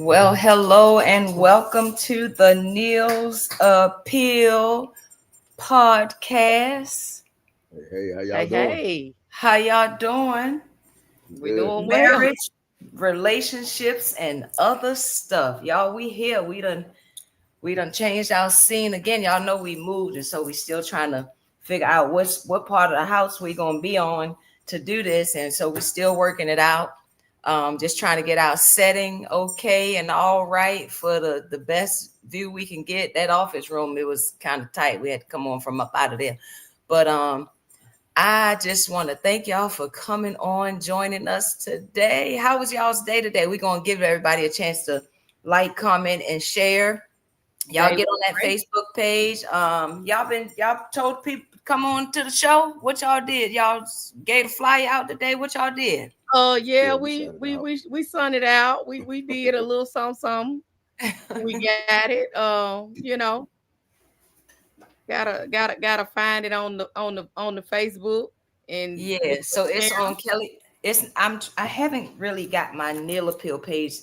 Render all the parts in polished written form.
Well, hello and welcome to the Neil's Appeal podcast. Hey, how y'all Hey, doing? hey, How y'all doing? we Good. doing well. Marriage, relationships, and other stuff. Y'all, we here. We done changed our scene again. Y'all know we moved, and so we still trying to figure out what part of the house we gonna be on to do this, and so we still working it out. Just trying to get our setting okay and all right for the best view we can get. That office room, it was kind of tight. We had to come on from up out of there. But I just want to thank y'all for coming on, joining us today. How was y'all's day today? We're gonna give everybody a chance to like, comment, and share. Y'all Day get was on that great. Facebook page. Y'all told people come on to the show. What y'all did? Y'all gave a flyer out today. What y'all did? Yeah, Yeah, we we shouted we out. we we sung it out. We did a little something. We got it. Gotta find it on the Facebook and Yeah, so it's share. on Kelly. I haven't really got my Neil Appeal page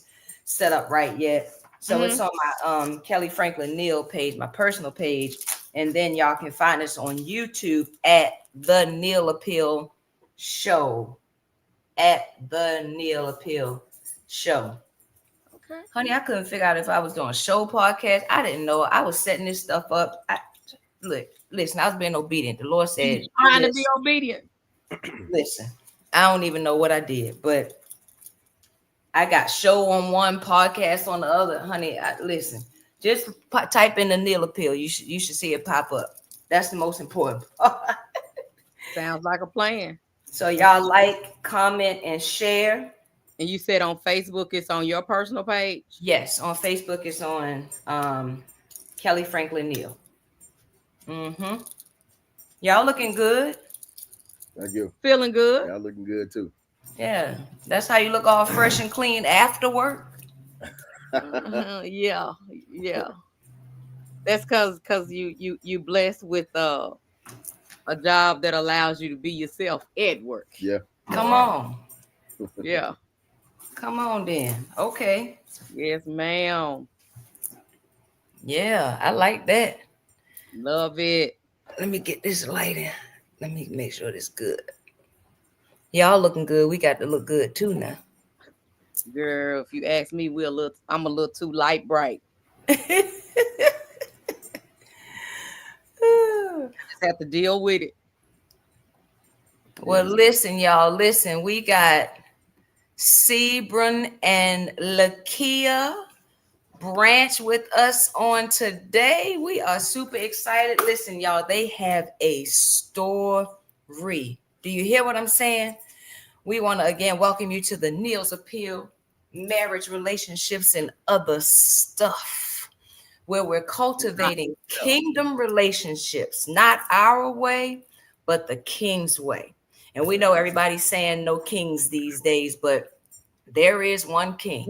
set up right yet. So Mm-hmm. it's on my Kelly Franklin Neil page, my personal page, and then y'all can find us on YouTube at the Neil Appeal Show. At the Neil Appeal Show. Okay. Honey, I couldn't figure out if I was doing a show podcast. I didn't know. I was setting this stuff up. Look, listen, I was being obedient. The Lord You said, do trying to be this. obedient. Listen, I don't even know what I did, but I got show on one, podcast on the other. Honey, listen, just type in the Neil Appeal. You should see it pop up. That's the most important part. Sounds like a plan. So y'all like, comment, and share. And you said on Facebook it's on your personal page. Yes, on Facebook it's on Kelly Franklin Neil. Mm-hmm. Y'all looking good. Thank you. Feeling good. Y'all looking good too. Yeah, that's how you look all fresh and clean after work. Yeah, yeah. That's cause you blessed with a job that allows you to be yourself at work. Yeah. Come on. Yeah. Come on then. Okay. Yes, ma'am. Yeah, I like that. Love it. Let me get this lighting. Let me make sure this good. Y'all looking good. We got to look good too now. Girl, if you ask me, I'm a little too light bright. Just have to deal with it. Well, Yes. listen, y'all. Listen, we got Sebrun and LaKeyia Branch with us on today. We are super excited. Listen, y'all, they have a story. Do you hear what I'm saying? We want to again welcome you to the Neil's Appeal, marriage, relationships, and other stuff, where we're cultivating kingdom relationships, not our way, but the king's way. And we know everybody's saying no kings these days, but there is one king.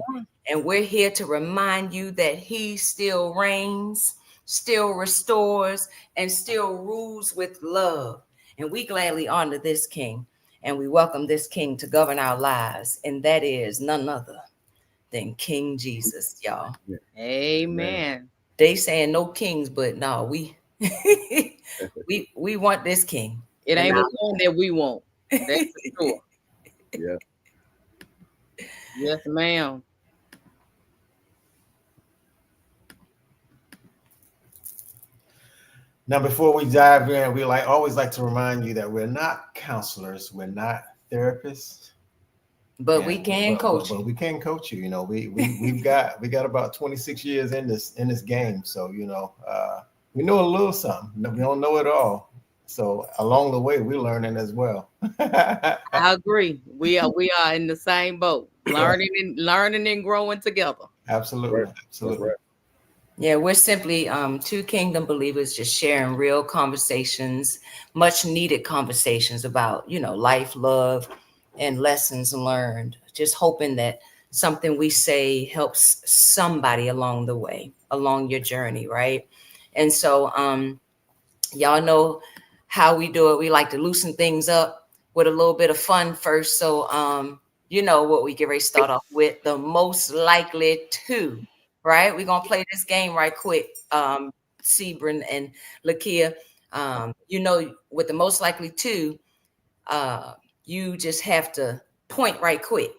And we're here to remind you that he still reigns, still restores, and still rules with love. And we gladly honor this king. And we welcome this king to govern our lives. And that is none other than King Jesus, y'all. Yeah. Man. Amen. They saying no kings, but no, we we want this king. It And ain't now, but one that we want. That's for sure. Yeah. Yes, ma'am. Now, before we dive in, we always like to remind you that we're not counselors, we're not therapists, but we and can coach but you. we can coach you. You know, we got about 26 years in this game, so we know a little something. We don't know it all, so along the way we're learning as well. I agree. We are in the same boat. Learning and growing together. Absolutely, Right. That's absolutely. right. Yeah, we're simply two kingdom believers just sharing real conversations, much needed conversations about, life, love, and lessons learned. Just hoping that something we say helps somebody along the way, along your journey, right? And so y'all know how we do it. We like to loosen things up with a little bit of fun first. So you know what we get ready to start off with, the most likely to, right? We're gonna play this game right quick. Sebrun and LaKeyia. You know, with the most likely to, you just have to point right quick.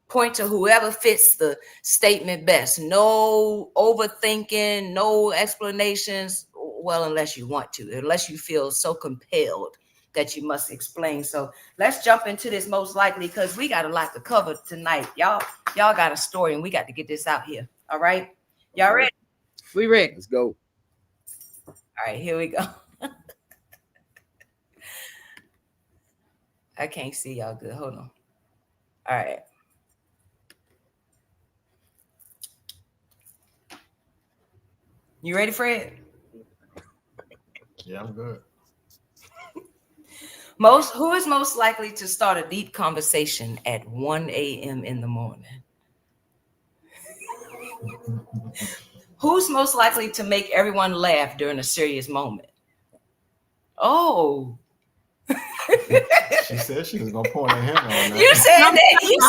Point to whoever fits the statement best. No overthinking, no explanations. Well, unless you want to, unless you feel so compelled that you must explain. So let's jump into this most likely, because we got a lot to cover tonight. Y'all got a story and we got to get this out here. All right. Y'all ready? We ready. Let's go. All right, here we go. I can't see y'all good. Hold on. All right. You ready, Fred? Yeah, I'm good. Who is most likely to start a deep conversation at 1 a.m. in the morning? Who's most likely to make everyone laugh during a serious moment? Oh. She said she was gonna point at him on that. You said that. You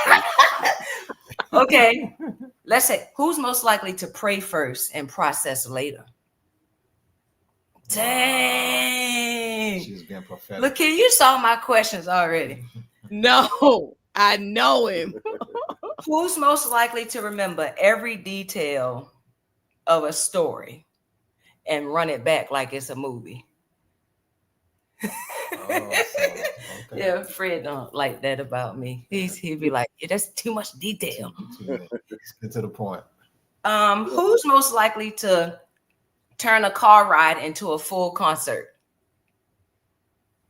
said Okay. Let's say, who's most likely to pray first and process later? Dang. She's being prophetic. Look here, you saw my questions already. No, I know him. Who's most likely to remember every detail of a story and run it back like it's a movie? Okay. Yeah, Fred don't like that about me. He'd be like, yeah, that's too much detail. Let's get to the point. Who's most likely to turn a car ride into a full concert?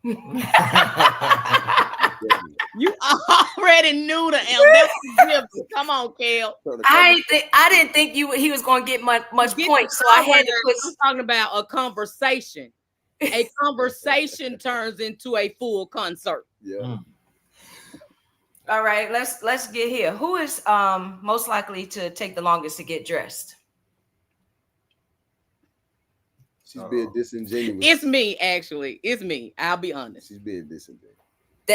You already knew the answer. Come on, Kel. I didn't think he was going to get much points, so I had to put. I'm talking about a conversation. A conversation turns into a full concert. Yeah. All right, let's get here. Who is most likely to take the longest to get dressed? She's being disingenuous. It's me, actually. It's me. I'll be honest. She's being disingenuous.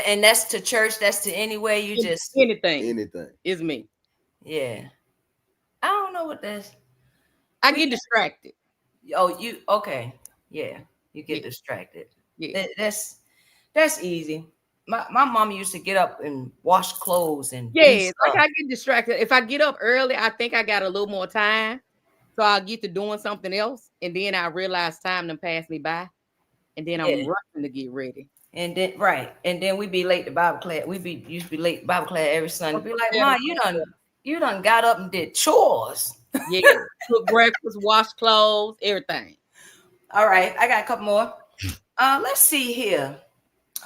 And that's to church. That's to anywhere you just anything. It's me. Yeah. I don't know what that's. I get distracted. Oh, you okay? Yeah, you get distracted. Yeah, that's easy. My mom used to get up and wash clothes and like I get distracted. If I get up early, I think I got a little more time, so I'll get to doing something else, and then I realize time done pass me by, and then I'm rushing to get ready. And then we be late to Bible class. Used to be late to Bible class every Sunday. Be like, Ma, you done got up and did chores. Yeah, cook breakfast, wash clothes, everything. All right, I got a couple more. Let's see here.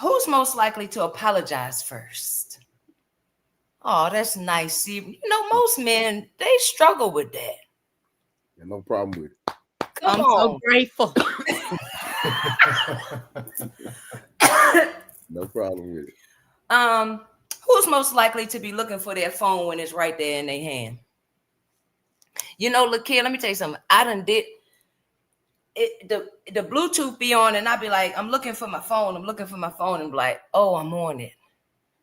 Who's most likely to apologize first? Oh, that's nice. See, you know, most men, they struggle with that. Yeah, no problem with it. I'm so grateful. No problem with it. Who's most likely to be looking for their phone when it's right there in their hand? You know, look here, let me tell you something. I done did it, the Bluetooth be on, and I be like, I'm looking for my phone, and be like, oh, I'm on it.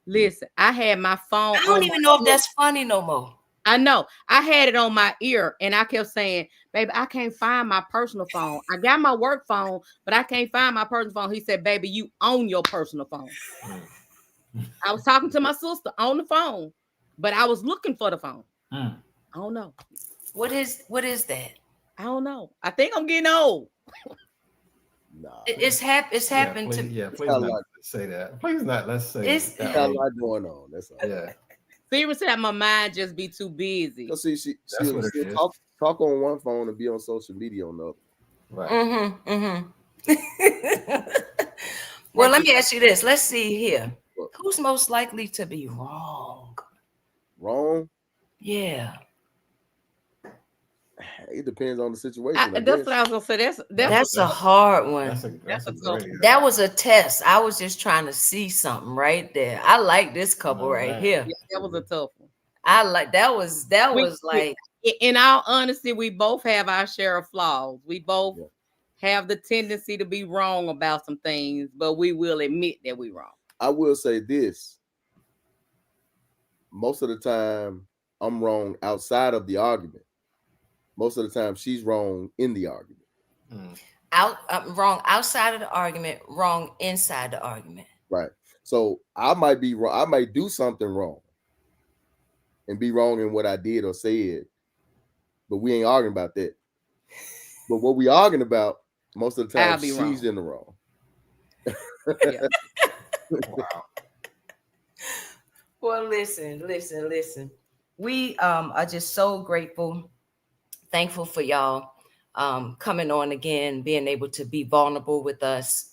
Listen, I had my phone. I don't even know if that's funny no more. I know. I had it on my ear, and I kept saying, baby, I can't find my personal phone. I got my work phone, but I can't find my personal phone. He said, baby, you own your personal phone. I was talking to my sister on the phone, but I was looking for the phone. I don't know. What is that? I don't know. I think I'm getting old. Nah. It's happened to me. Yeah, please not say that. Please not. Let's say it's got a lot going on. That's all. Yeah. Seriously, my mind just be too busy. See, she'll talk on one phone and be on social media on the other. Right. Well, let me ask you this. Let's see here. Who's most likely to be wrong? Wrong? Yeah. It depends on the situation. That's what I was gonna say. That's a hard one. That's a tough one. That was a test. I was just trying to see something right there. I like this couple right here. Yeah, that was a tough one. I like that was like. In all honesty, we both have our share of flaws. We both have the tendency to be wrong about some things, but we will admit that we're wrong. I will say this: most of the time I'm wrong outside of the argument. Most of the time she's wrong in the argument. Wrong outside of the argument, wrong inside the argument. Right. So I might be wrong. I might do something wrong and be wrong in what I did or said, but we ain't arguing about that. But what we arguing about most of the time, she's wrong. in the wrong. Yeah. Wow. Well, listen. We are just so grateful, thankful for y'all coming on again, being able to be vulnerable with us.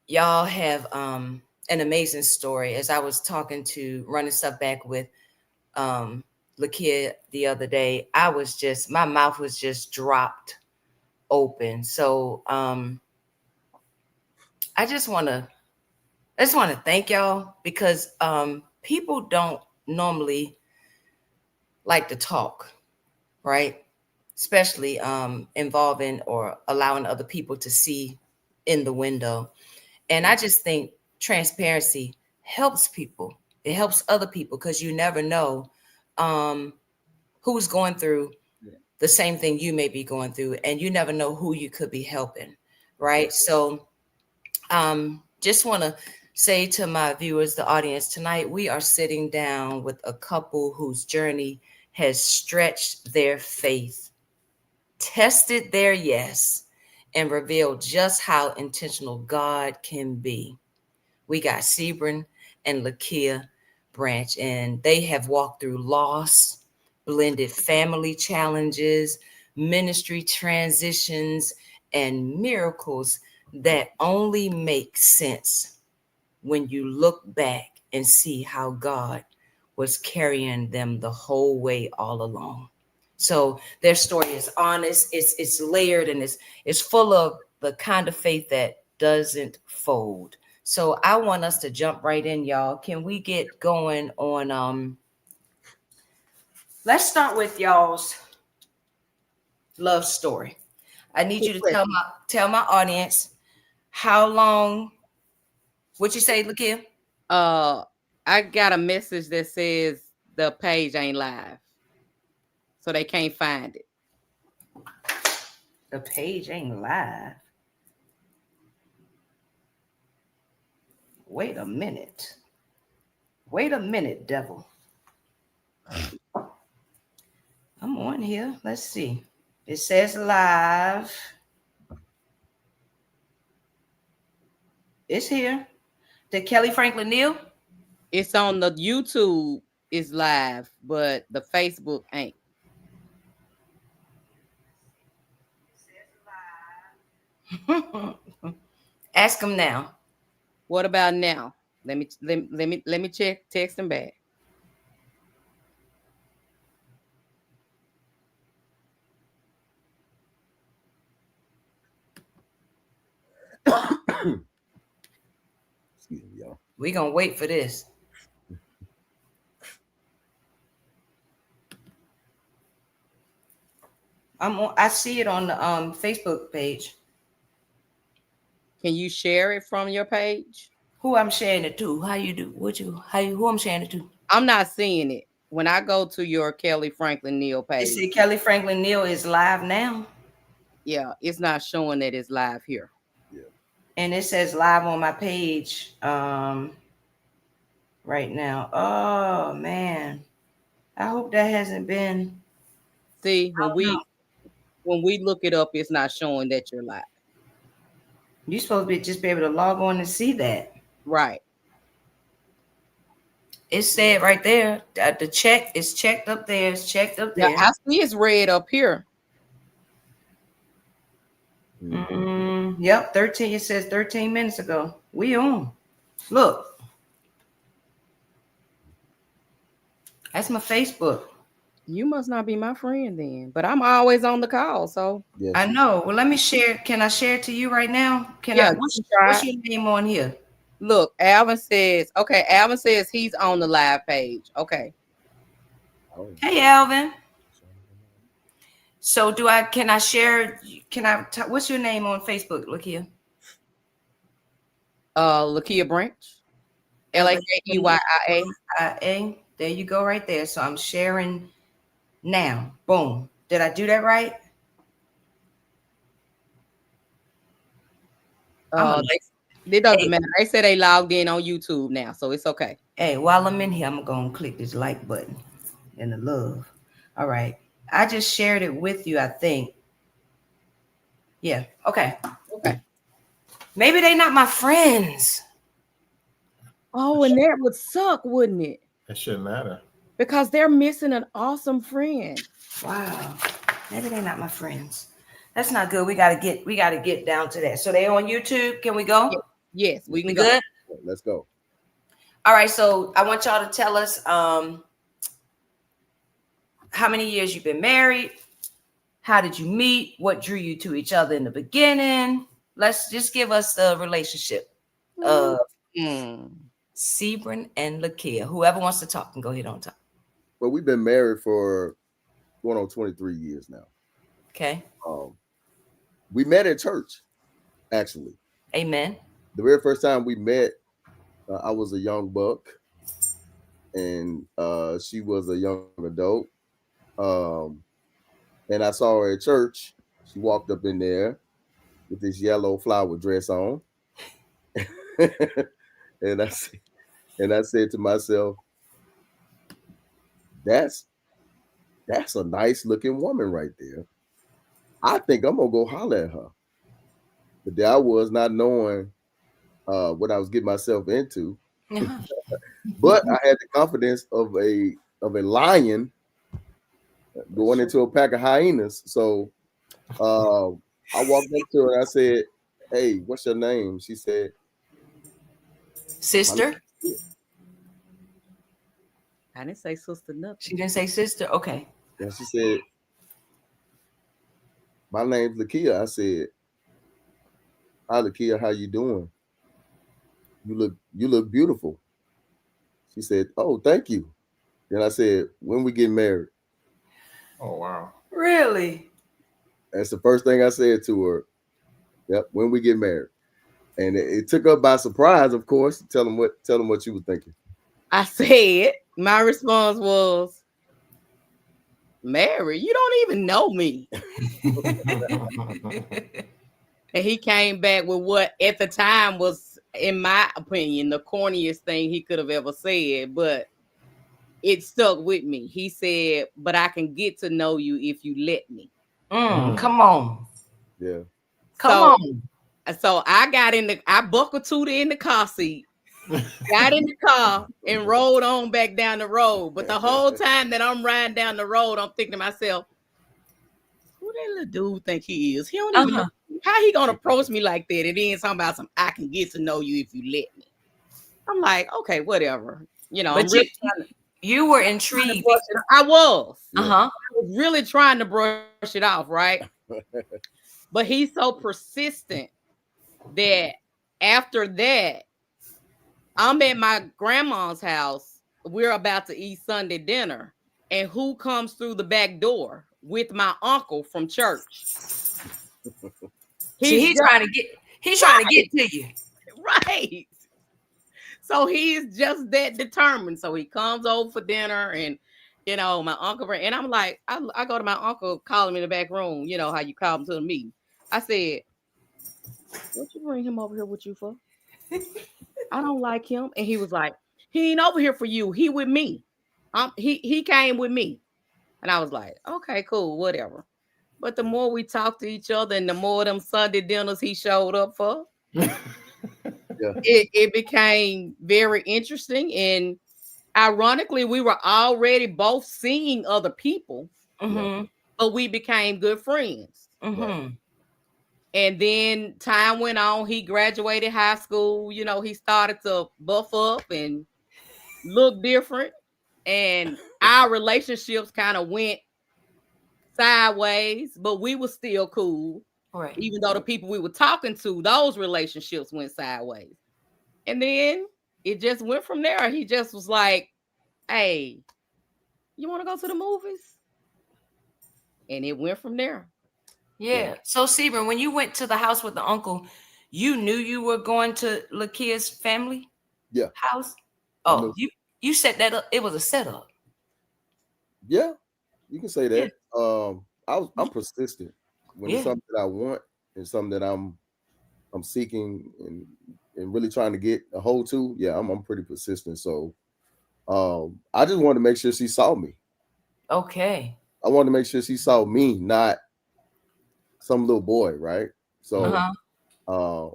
Y'all have an amazing story. As I was talking to running stuff back with LaKeyia the other day, my mouth was just dropped open. So I just want to thank y'all, because people don't normally like to talk, right? Especially involving or allowing other people to see in the window. And I just think transparency helps people. It helps other people, because you never know who's going through the same thing you may be going through, and you never know who you could be helping, right? So just want to say to my viewers, the audience, tonight we are sitting down with a couple whose journey has stretched their faith, tested their yes, and revealed just how intentional God can be. We got Sebrun and LaKeyia Branch, and they have walked through loss, blended family challenges, ministry transitions, and miracles that only make sense when you look back and see how God was carrying them the whole way all along. So their story is honest, it's layered, and it's full of the kind of faith that doesn't fold. So I want us to jump right in, y'all. Can we get going on let's start with y'all's love story. I need you to tell my audience how long. What you say, LaKeyia? I got a message that says the page ain't live, so they can't find it. The page ain't live. Wait a minute, devil. I'm on here. Let's see. It says live. It's here. Did Kelly Franklin Neal? It's on the YouTube, is live, but the Facebook ain't. Ask him now. What about now? Let me check. Text him back. Excuse me, y'all. We're gonna wait for this. I see it on the Facebook page. Can you share it from your page? Who I'm sharing it to? Who I'm sharing it to? I'm not seeing it. When I go to your Kelly Franklin Neal It page, said Kelly Franklin Neal is live now. yeah, it's not showing that it's live here. Yeah. And it says live on my page right now. Oh man. I hope that hasn't been. See, when we look it up, it's not showing that you're live. You're supposed to just be able to log on and see that. Right. It said right there that the check is checked up there. It's checked up there. Yeah, I see it's red up here. Yep, 13. It says 13 minutes ago. We on. Look. That's my Facebook. You must not be my friend then, but I'm always on the call, so Yes. I know. Well, let me share. Can I share it to you right now? What's your name on here? Look, Alvin says he's on the live page. Okay. Hey, Alvin. So can I share? What's your name on Facebook, LaKeyia? LaKeyia Branch. LaKeyia. LaKeyia. There you go, right there. So I'm sharing now. Boom. Did I do that right? It doesn't Hey. matter. They say they logged in on YouTube now, so it's okay. Hey, while I'm in here, I'm going to click this like button and the love. All right. I just shared it with you, I think. Yeah. Okay. Okay. Maybe they not my friends. Oh, and that would suck, wouldn't it? It shouldn't matter. Because they're missing an awesome friend. Wow. Maybe they're not my friends. That's not good. We gotta get down to that. So they on YouTube. Can we go? Yes, we can We go. good? Let's go. All right. So I want y'all to tell us how many years you've been married. How did you meet? What drew you to each other in the beginning? Let's just give us the relationship of Sebrun and LaKeyia. Whoever wants to talk can go ahead on top. Well, we've been married for going on 23 years now. Okay. We met at church, actually. Amen. The very first time we met, I was a young buck, and she was a young adult. And I saw her at church. She walked up in there with this yellow flower dress on, and I said to myself, "That's a nice looking woman right there. I think I'm gonna go holler at her." But there I was, not knowing what I was getting myself into. Uh-huh. But I had the confidence of a lion going into a pack of hyenas. So I walked up to her and I said, "Hey, what's your name?" She said, Sister. I didn't say sister nothing. She didn't say sister. Okay. and she said, "My name's LaKeyia." I said, "Hi, LaKeyia, how you doing? You look beautiful." She said, "Oh, thank you." Then I said, "When we get married?" Oh, wow. Really? That's the first thing I said to her. Yep, when we get married. And it took her by surprise, of course. Tell them what you were thinking. I said, my response was, "Mary, you don't even know me." And he came back with what at the time was, in my opinion, the corniest thing he could have ever said, but it stuck with me. He said, "But I can get to know you if you let me." Come on. Yeah. Come on. So I buckled to in the car seat, got in the car and rode on back down the road. But the whole time that I'm riding down the road, I'm thinking to myself, who that little dude think he is? He don't even know. How he gonna approach me like that? And then talking about I can get to know you if you let me. I'm like, okay, whatever. You know, But you were intrigued. I was. Uh-huh. I was really trying to brush it off, right? But he's so persistent that after that, I'm at my grandma's house. We're about to eat Sunday dinner. And who comes through the back door with my uncle from church? He's trying to get to you. Right. So he's just that determined. So he comes over for dinner, and my uncle, and I'm like, I go to my uncle, call him in the back room, you know how you call him to the meeting. I said, "What you bring him over here with you for? I don't like him." And he was like, "He ain't over here for you. He with me. He came with me." And I was like, "Okay, cool, whatever." But the more we talked to each other and the more of them Sunday dinners he showed up for, it became very interesting. And ironically, we were already both seeing other people, but we became good friends. And then time went on. He graduated high school. He started to buff up and look different. And our relationships kind of went sideways, but we were still cool. Right. Even though the people we were talking to, those relationships went sideways. And then it just went from there. He just was like, "Hey, you want to go to the movies?" And it went from there. Yeah. So Sebrun, when you went to the house with the uncle, you knew you were going to LaKeyia's family? Yeah. House? Oh, you set that up. It was a setup. Yeah, you can say Yeah. that. I'm persistent when it's Yeah. something that I want and something that I'm seeking and really trying to get a hold to. Yeah, I'm pretty persistent. So I just wanted to make sure she saw me. Okay. I wanted to make sure she saw me, not some little boy, right? So Uh-huh.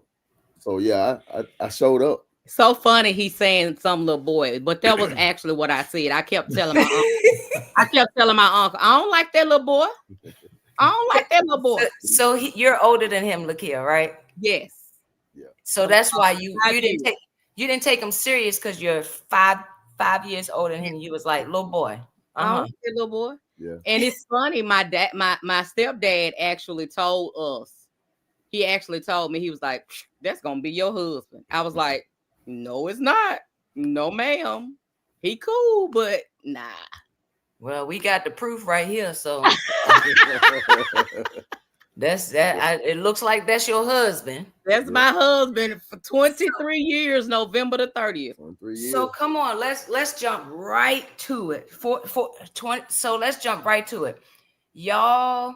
so yeah, I showed up. So funny he's saying some little boy, but that was actually what I said. I kept telling my uncle, I don't like that little boy. I don't like that little boy. So you're older than him, LaKeyia, right? Yes. Yeah. So that's why you I didn't do. take him serious because you're five years older than him. You was like, little boy. I don't Uh-huh. like that little boy. Yeah. And it's funny, my stepdad actually told us. He actually told me, he was like, that's gonna be your husband. I was like, no, it's not. No, ma'am. He cool, but nah. Well, we got the proof right here. So that's that. It looks like that's your husband. That's my husband for 23 years, November the 30th. 3 years. So come on, let's jump right to it. For 20. So let's jump right to it. Y'all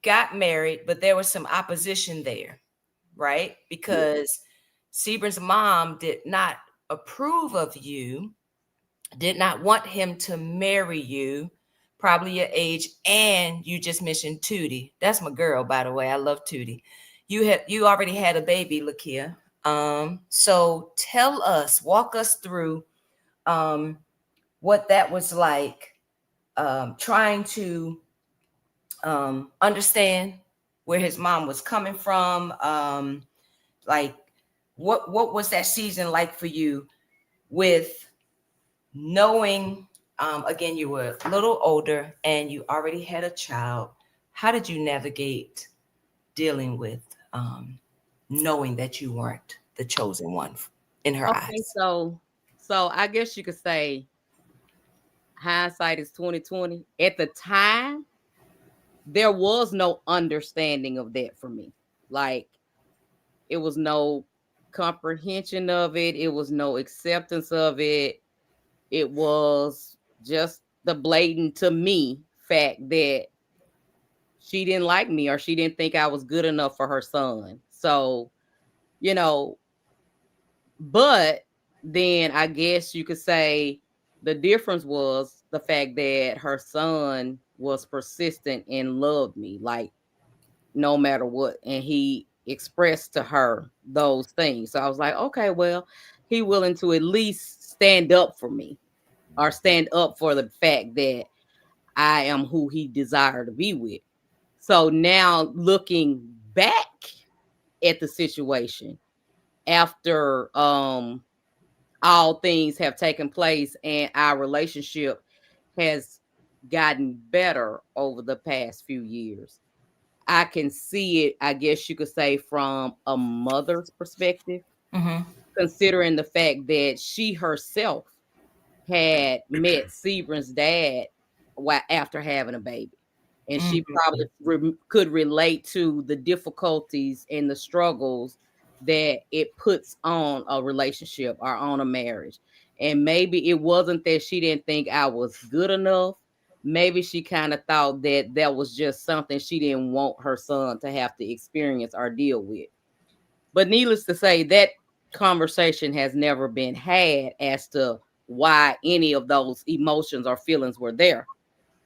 got married, but there was some opposition there, right? Because Sebrun's mom did not approve of you, did not want him to marry you, probably your age, and you just mentioned Tootie. That's my girl, by the way. I love Tootie. You already had a baby, LaKeyia. So walk us through what that was like, trying to understand where his mom was coming from. Like what was that season like for you with knowing, again, you were a little older and you already had a child. How did you navigate dealing with knowing that you weren't the chosen one in her Okay, eyes? so I guess you could say hindsight is 2020. At the time, there was no understanding of that for me. Like, it was no comprehension of it. It was no acceptance of it. It was just the blatant, to me, fact that she didn't like me or she didn't think I was good enough for her son. So, you know, but then I guess you could say the difference was the fact that her son was persistent and loved me, like, no matter what. And he expressed to her those things. So I was like, okay, well, he willing to at least stand up for me or stand up for the fact that I am who he desired to be with. So now looking back at the situation after all things have taken place and our relationship has gotten better over the past few years, I can see it, I guess you could say, from a mother's perspective, considering the fact that she herself had met Sebrun's dad after having a baby. And she probably could relate to the difficulties and the struggles that it puts on a relationship or on a marriage. And maybe it wasn't that she didn't think I was good enough. Maybe she kind of thought that that was just something she didn't want her son to have to experience or deal with. But needless to say, that conversation has never been had as to why any of those emotions or feelings were there.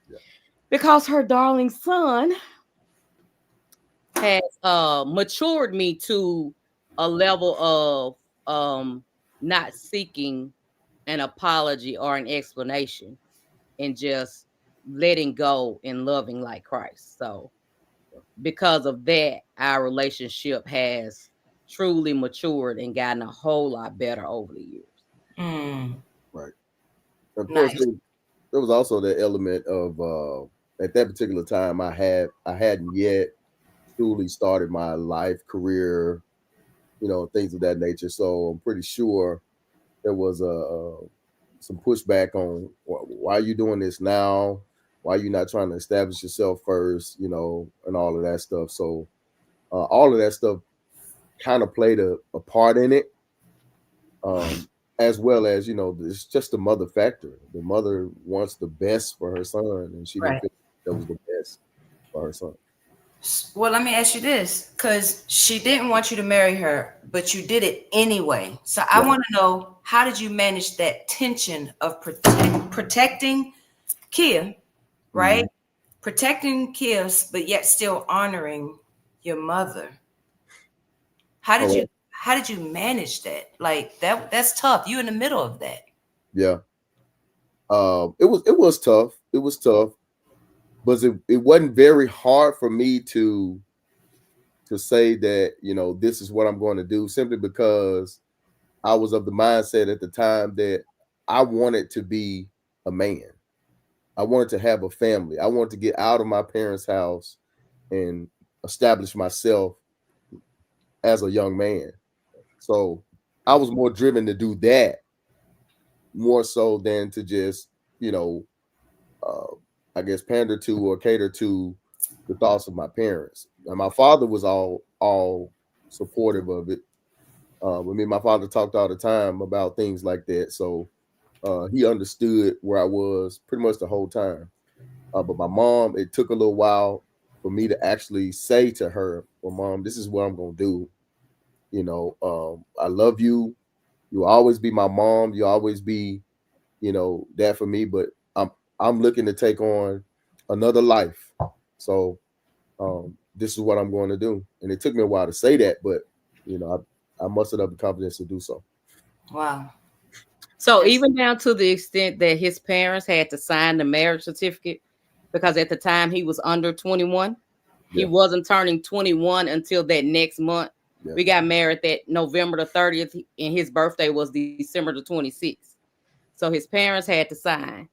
Yeah. Because her darling son has matured me to a level of not seeking an apology or an explanation and just letting go and loving like Christ. So because of that, our relationship has truly matured and gotten a whole lot better over the years. Right. Of course, there was also the element of at that particular time I hadn't yet truly started my life career, things of that nature. So I'm pretty sure there was some pushback on why are you doing this now? Why are you not trying to establish yourself first? And all of that stuff. So all of that stuff kind of played a part in it. as well as, it's just the mother factor. The mother wants the best for her son, and she didn't Right. feel that was the best for her son. Well, let me ask you this, because she didn't want you to marry her, but you did it anyway. So I Right. want to know, how did you manage that tension of protecting Kia, right? Protecting Kia's, but yet still honoring your mother. How did Oh, you how did you manage that? Like that's tough. You in the middle of that. yeah. It was tough. It was tough, but it wasn't very hard for me to say that, this is what I'm going to do, simply because I was of the mindset at the time that I wanted to be a man. I wanted to have a family. I wanted to get out of my parents' house and establish myself as a young man. So I was more driven to do that, more so than to just, uh, I guess, pander to or cater to the thoughts of my parents. And my father was all supportive of it. With me, my father talked all the time about things like that. So he understood where I was pretty much the whole time. But my mom, it took a little while for me to actually say to her, "Well, Mom, this is what I'm gonna do. I love you. You'll always be my mom. You'll always be, that for me. But I'm looking to take on another life. So this is what I'm going to do." And it took me a while to say that, but I mustered up the confidence to do so. Wow. So even down to the extent that his parents had to sign the marriage certificate, because at the time he was under 21. He Yeah. wasn't turning 21 until that next month. Yeah. We got married that November the 30th, and his birthday was December the 26th. So his parents had to sign.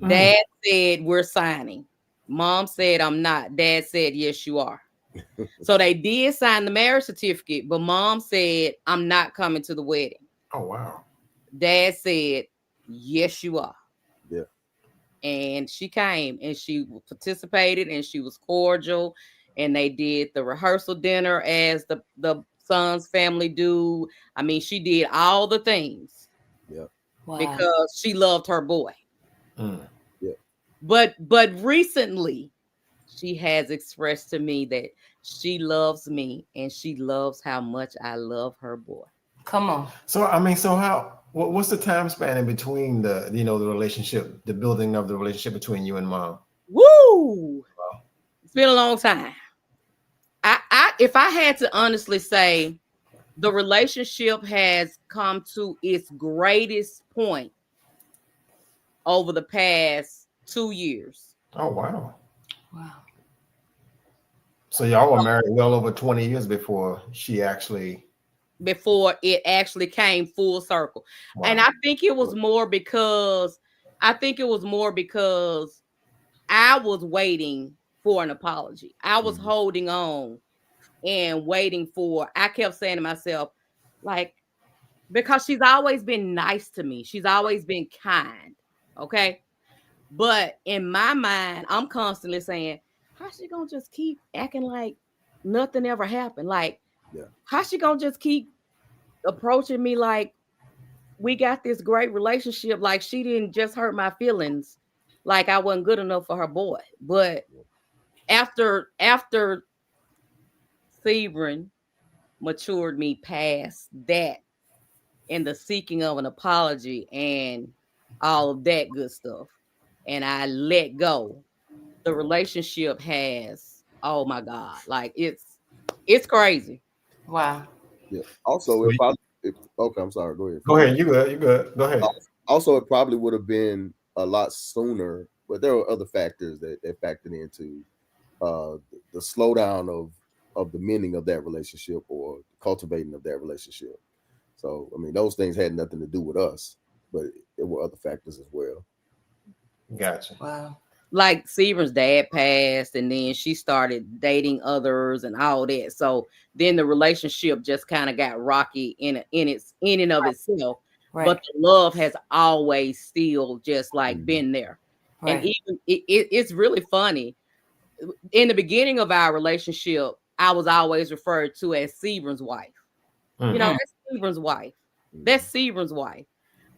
Dad said, "We're signing." Mom said, "I'm not." Dad said, "Yes, you are." So they did sign the marriage certificate, but Mom said, "I'm not coming to the wedding." Oh, wow. Dad said, "Yes, you are." Yeah. And she came and she participated and she was cordial, and they did the rehearsal dinner as the son's family do. I mean, she did all the things Yeah. Wow. because she loved her boy. Yeah. But recently she has expressed to me that she loves me and she loves how much I love her boy. Come on. So I mean, so what's the time span in between the the relationship, the building of the relationship between you and Mom? Woo! Wow. It's been a long time. I if I had to honestly say, the relationship has come to its greatest point over the past 2 years. Oh, wow. Wow. So y'all were married well over 20 years before she actually. Before it actually came full circle. Wow. And I think it was more because I was waiting for an apology. I was holding on and waiting for, I kept saying to myself, like, because she's always been nice to me. She's always been kind. Okay. But in my mind, I'm constantly saying, how's she gonna just keep acting like nothing ever happened? Like, Yeah. how's she gonna just keep approaching me like we got this great relationship? Like, she didn't just hurt my feelings, like I wasn't good enough for her boy. But after Sebrun matured me past that and the seeking of an apology and all of that good stuff, and I let go, the relationship has, oh my God, like it's crazy. Wow. Yeah. Also, So okay, I'm sorry. Go ahead. go ahead. You good. You good. Go ahead. Also, it probably would have been a lot sooner, but there were other factors that factored into the slowdown of the mending of that relationship or cultivating of that relationship. So, I mean, those things had nothing to do with us, but there were other factors as well. Gotcha. Wow. Like Sebrun's dad passed, and then she started dating others and all that. So then the relationship just kind of got rocky in and of itself. Right. But the love has always still just like been there. And Right. even it's really funny. In the beginning of our relationship, I was always referred to as Sebrun's wife. You know, that's Sebrun's wife. That's Sebrun's wife.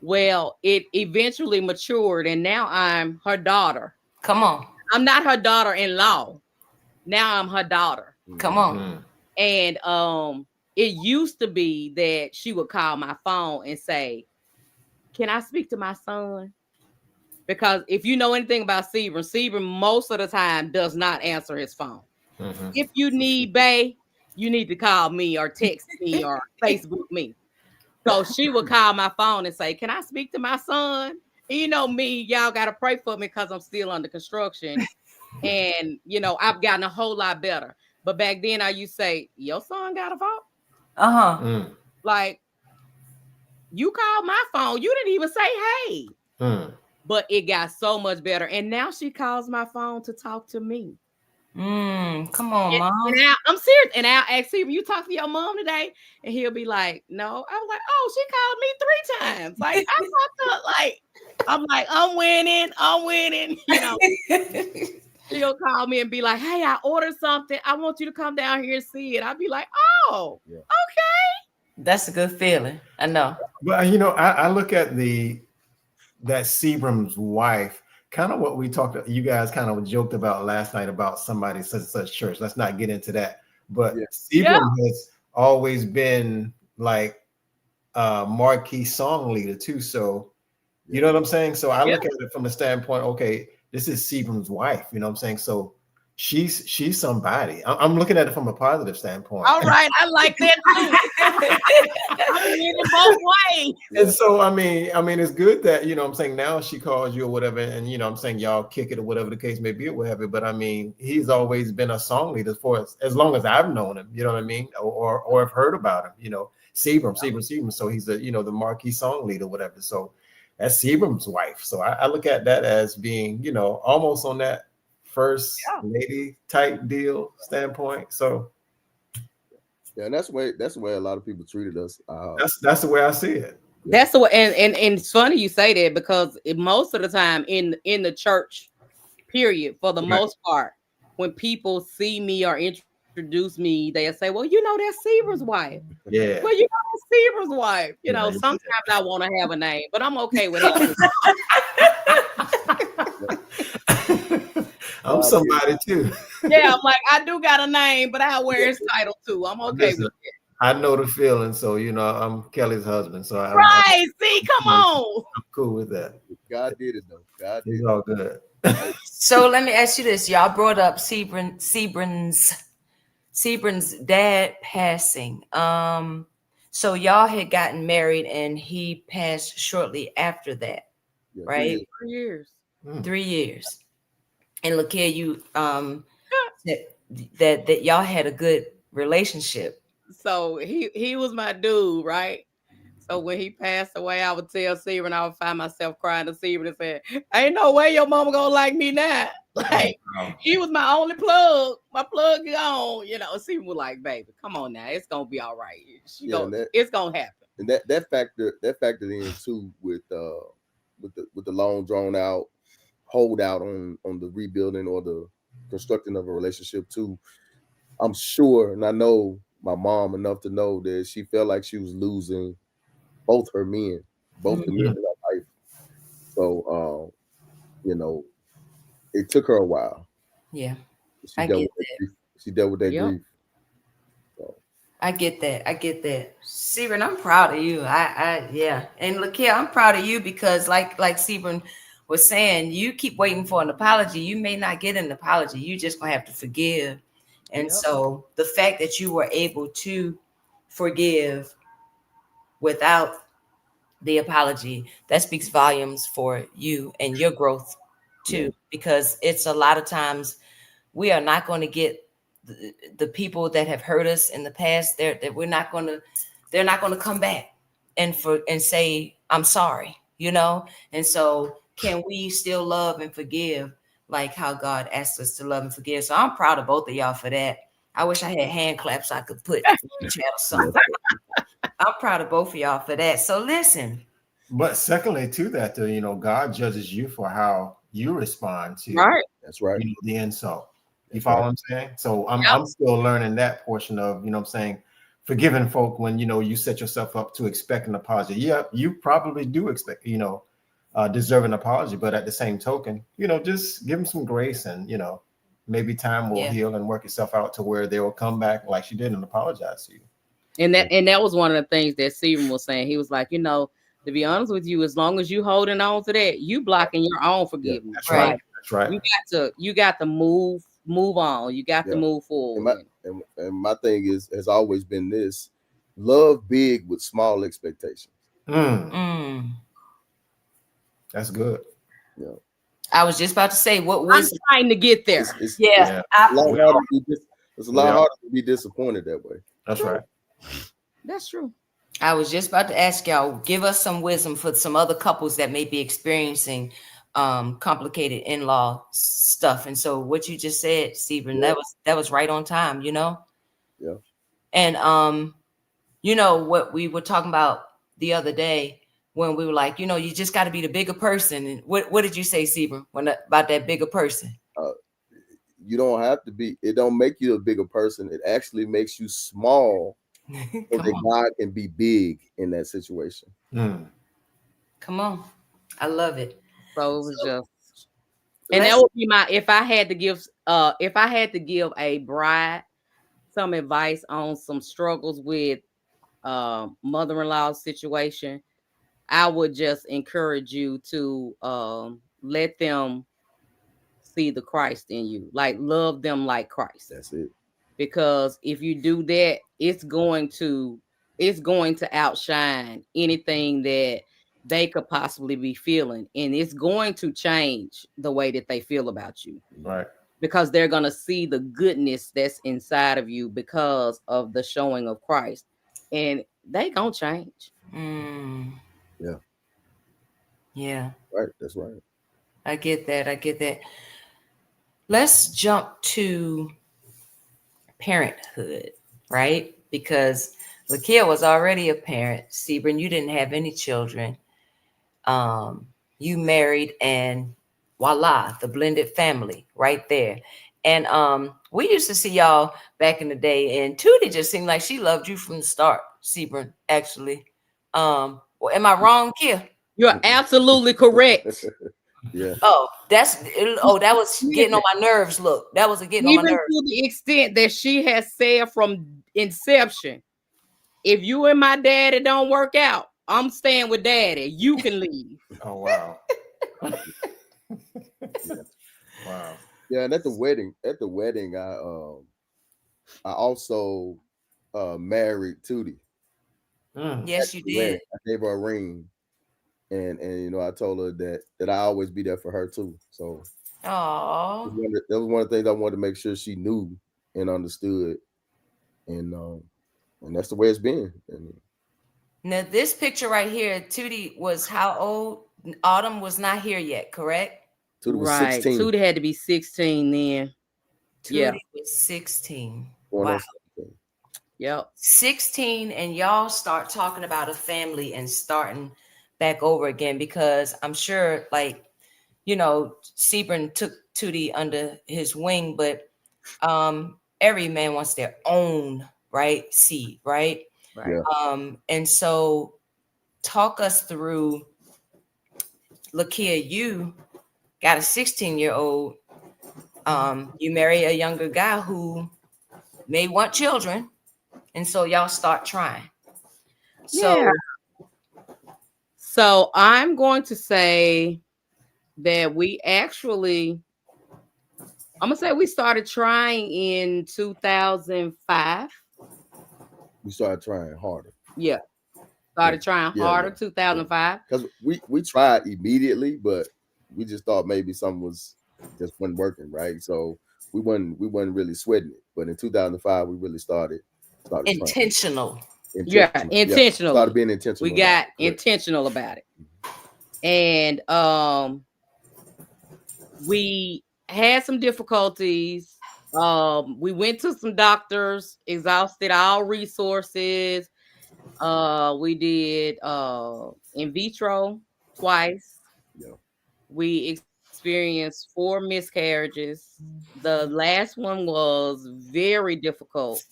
Well, it eventually matured, and now I'm her daughter. Come on. I'm not her daughter-in-law. Now I'm her daughter. Come on. Mm. And it used to be that she would call my phone and say, "Can I speak to my son?" Because if you know anything about Sebrun most of the time does not answer his phone. Mhm. If you need Bay, you need to call me or text me or Facebook me. So she would call my phone and say, "Can I speak to my son?" And you know me, y'all gotta pray for me because I'm still under construction. And I've gotten a whole lot better. But back then I used to say, "Your son got a phone?" Uh-huh. Mm. Like, you called my phone. You didn't even say hey. Mm. But it got so much better. And now she calls my phone to talk to me. Come on, And Mom. I'm serious. And I'll ask him, "You talk to your mom today?" And he'll be like, "No." I was like, "Oh, she called me 3 times. Like, I talked to her, like, I'm like, I'm winning. I'm winning. She'll call me and be like, "Hey, I ordered something. I want you to come down here and see it." I'll be like, "Oh, Yeah. okay." That's a good feeling. I know. But I look at that Sebrun's wife, kind of what we talked, you guys kind of joked about last night about somebody such and such church. Let's not get into that. But Yeah. Sebrun has always been like a marquee song leader too. So you know what I'm saying? So I look at it from the standpoint, okay, this is Sebrun's wife, you know what I'm saying? So she's somebody. I'm looking at it from a positive standpoint. All right, I like that too. I'm winning both ways. And so I mean it's good that I'm saying now she calls you or whatever, and I'm saying y'all kick it or whatever the case may be or whatever. But I mean, he's always been a song leader for us as long as I've known him, you know what I mean, or have heard about him, Sebrun. So he's the marquee song leader, whatever. So that's Sebrun's wife. So I look at that as being, almost on that first lady type deal standpoint. So Yeah, and that's the way a lot of people treated us. that's the way I see it. That's the way, and it's funny you say that because most of the time in the church, period, for the most part, when people see me or introduce me, they'll say, "Well, that's Sebrun's wife." Yeah. Well, that's Sebrun's wife. Right. Sometimes I want to have a name, but I'm okay with it. I'm somebody too. Yeah, I'm like, I do got a name, but I wear his title too. I'm okay with it. I know the feeling, so I'm Kelly's husband, so See, come on. I'm cool with that. God did it though. God did It's it. all good. So let me ask you this. Y'all brought up Sebrun's dad passing. So y'all had gotten married and he passed shortly after that, Yeah, right? 3 years. 3 years. And LaKeyia, you said that y'all had a good relationship. So he was my dude, right? So when he passed away, I would tell Sebrun, I would find myself crying to Sebrun and saying, "Ain't no way your mama gonna like me now." Like, he was my only plug. My plug gone. Sebrun was like, "Baby, come on now. It's gonna be all right. It's gonna happen." And that factored in too with the long drawn out holdout on the rebuilding or the constructing of a relationship too. I'm sure, and I know my mom enough to know that she felt like she was losing both her men, both the men in her life. So, it took her a while. Yeah, She dealt with that grief. She dealt with that grief. So. I get that. Sebrun, I'm proud of you. Yeah. And LaKeyia, I'm proud of you because like Sebrun was saying, you keep waiting for an apology. You may not get an apology. You just gonna have to forgive. And so the fact that you were able to forgive without the apology, that speaks volumes for you and your growth too, because it's a lot of times we are not going to get the people that have hurt us in the past. They're not going to come back and say, "I'm sorry," And so can we still love and forgive like how God asks us to love and forgive? So I'm proud of both of y'all for that. I wish I had hand claps I could put in the chat or something. I'm proud of both of y'all for that. So listen. But secondly to that, though, God judges you for how you respond to That's right. The insult. You follow what I'm saying? So I'm still learning that portion of, forgiving folk when, you set yourself up to expect an apology. Yeah, you probably do expect, deserve an apology, but at the same token, just give them some grace, and, maybe time will heal and work itself out to where they will come back like she did and apologize to you. And that was one of the things that Sebrun was saying. He was like, to be honest with you, as long as you holding on to that, you blocking your own forgiveness. That's right. That's right. You got to move on. You got to move forward. And my thing has always been this: love big with small expectations. That's good. Yeah. I was just about to say, what was I'm trying to get there? It's a lot harder to be disappointed that way. That's right. That's true. I was just about to ask y'all, give us some wisdom for some other couples that may be experiencing complicated in-law stuff. And so what you just said, Sebrun, that was right on time, Yeah. And what we were talking about the other day when we were like, you just got to be the bigger person. And what did you say, Sebrun, about that bigger person? You don't have to be. It don't make you a bigger person. It actually makes you small. So that God can be big in that situation. Come on. I love it. So it was just, and that would be if I had to give a bride some advice on some struggles with mother-in-law situation, I would just encourage you to let them see the Christ in you, like love them like Christ. That's it. Because if you do that, it's going to outshine anything that they could possibly be feeling, and it's going to change the way that they feel about you. Right. Because they're going to see the goodness that's inside of you because of the showing of Christ, and they gonna change. Yeah. Yeah. Right. That's right. I get that. Let's jump to parenthood, right? Because LaKeyia was already a parent. Sebrun, you didn't have any children. You married, and voila, the blended family right there. And we used to see y'all back in the day, and Tootie just seemed like she loved you from the start, Sebrun, actually. Well, am I wrong, Kia? You're absolutely correct. Yeah. That was getting on my nerves. Look, that was getting on my nerves. Even to the extent that she has said from inception, if you and my daddy don't work out, I'm staying with daddy. You can leave. Oh, wow. Wow. Yeah, and at the wedding, I also married Tootie. Yes, you did. I gave her a ring. And I told her that I always be there for her too. So that was one of the things I wanted to make sure she knew and understood. And that's the way it's been. Now this picture right here, Tootie was how old? Autumn was not here yet, correct? Tootie was 16. Tootie had to be 16 then. Tootie was 16. Wow. Yep. 16, and y'all start talking about a family and starting back over again, because I'm sure, Sebrun took Tootie under his wing, but every man wants their own seed, right? Right. And so talk us through, LaKeyia, you got a 16-year-old. You marry a younger guy who may want children, and so y'all start trying. So I'm going to say that we started trying in 2005. We started trying harder. Yeah. Started trying harder, 2005. Because we tried immediately, but we just thought maybe something wasn't working, right? So we wasn't really sweating it. But in 2005, we really started intentional. Intentional. Started being intentional. We got intentional about it. And we had some difficulties. We went to some doctors, exhausted all resources. We did in vitro twice. Yeah. We experienced 4 miscarriages. The last one was very difficult.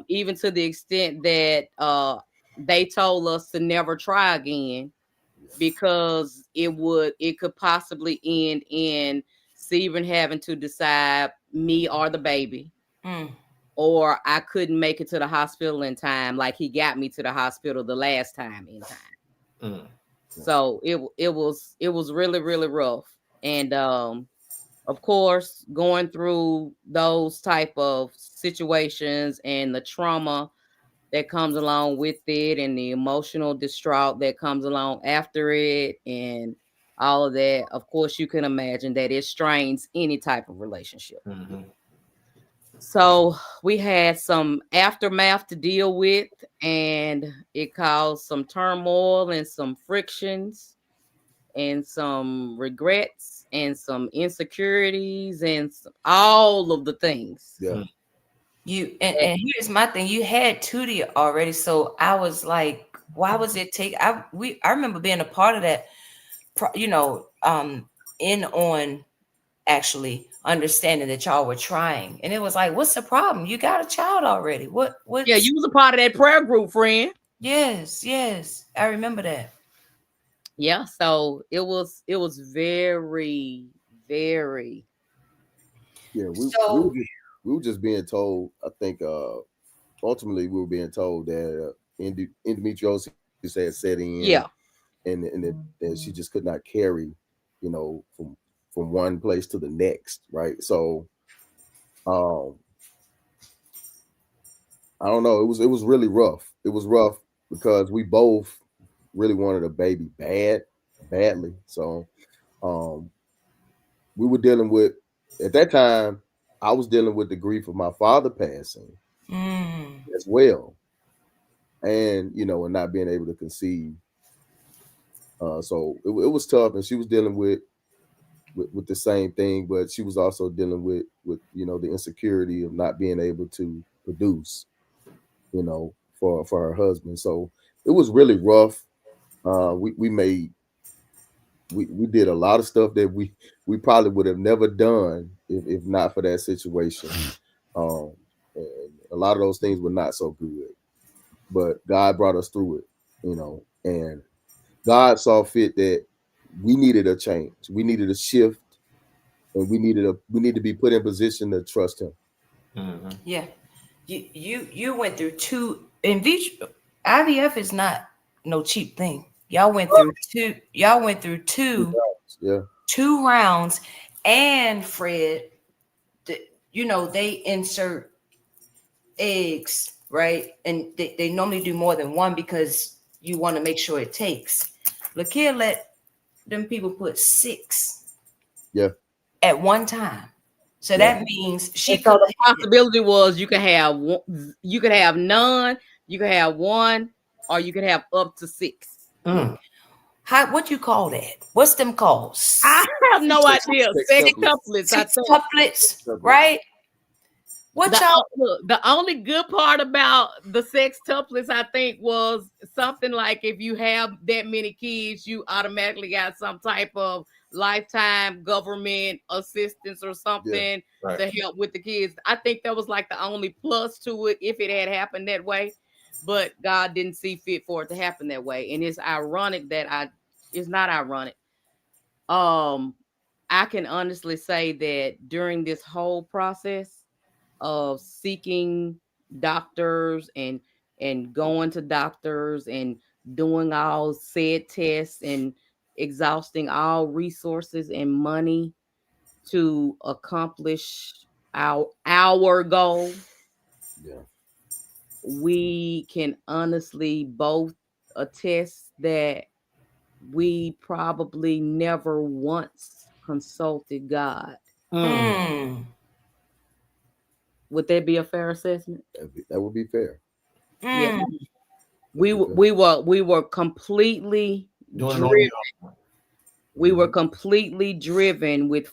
even to the extent that they told us to never try again because it could possibly end in Sebrun having to decide me or the baby. Mm. Or I couldn't make it to the hospital in time, like he got me to the hospital the last time in time. So it was really, really rough. And of course, going through those type of situations and the trauma that comes along with it and the emotional distraught that comes along after it and all of that, of course you can imagine that it strains any type of relationship. So we had some aftermath to deal with, and it caused some turmoil and some frictions and some regrets and some insecurities and all of the things. Yeah. You and here's my thing. You had Tootie already, so I was like, why was it take? I remember being a part of that. In on actually understanding that y'all were trying, and it was like, what's the problem? You got a child already. What? Yeah, you was a part of that prayer group, friend. Yes, I remember that. Yeah, so it was very, very. Yeah, So we were just being told. I think ultimately we were being told that endometriosis had set in, Yeah. and she just could not carry, from one place to the next, right? So, um, I don't know. It was really rough. It was rough because we both really wanted a baby badly. So, um, we were dealing with at that time. I was dealing with the grief of my father passing as well, and and not being able to conceive. So it was tough, and she was dealing with the same thing, but she was also dealing with the insecurity of not being able to produce, for her husband. So it was really rough. We did a lot of stuff that we probably would have never done if not for that situation. And a lot of those things were not so good, but God brought us through it, and God saw fit that we needed a change, we needed a shift, and we need to be put in position to trust Him. yeah, you went through two in vitro. IVF is not no cheap thing. Y'all went through two. Y'all went through Yeah, two rounds, and Fred, they insert eggs, right? And they normally do more than one because you want to make sure it takes. LaKeyia let them people put 6 yeah, at one time. So yeah, that means she And so could the possibility was you could have you could have none, you could have one, or you could have up to 6. what you call that? What's them called? I have no idea. Sex Sextuplets, I Six think. couplets, right? What y'all? Look, the only good part about the sextuplets, I think, was something like if you have that many kids, you automatically got some type of lifetime government assistance or something to help with the kids. I think that was like the only plus to it if it had happened that way. But God didn't see fit for it to happen that way. And it's ironic that it's not ironic. I can honestly say that during this whole process of seeking doctors and going to doctors and doing all said tests and exhausting all resources and money to accomplish our goal, yeah, we can honestly both attest that we probably never once consulted God. Would that be a fair assessment? that would be fair. Yeah. We were completely driven. We were completely driven with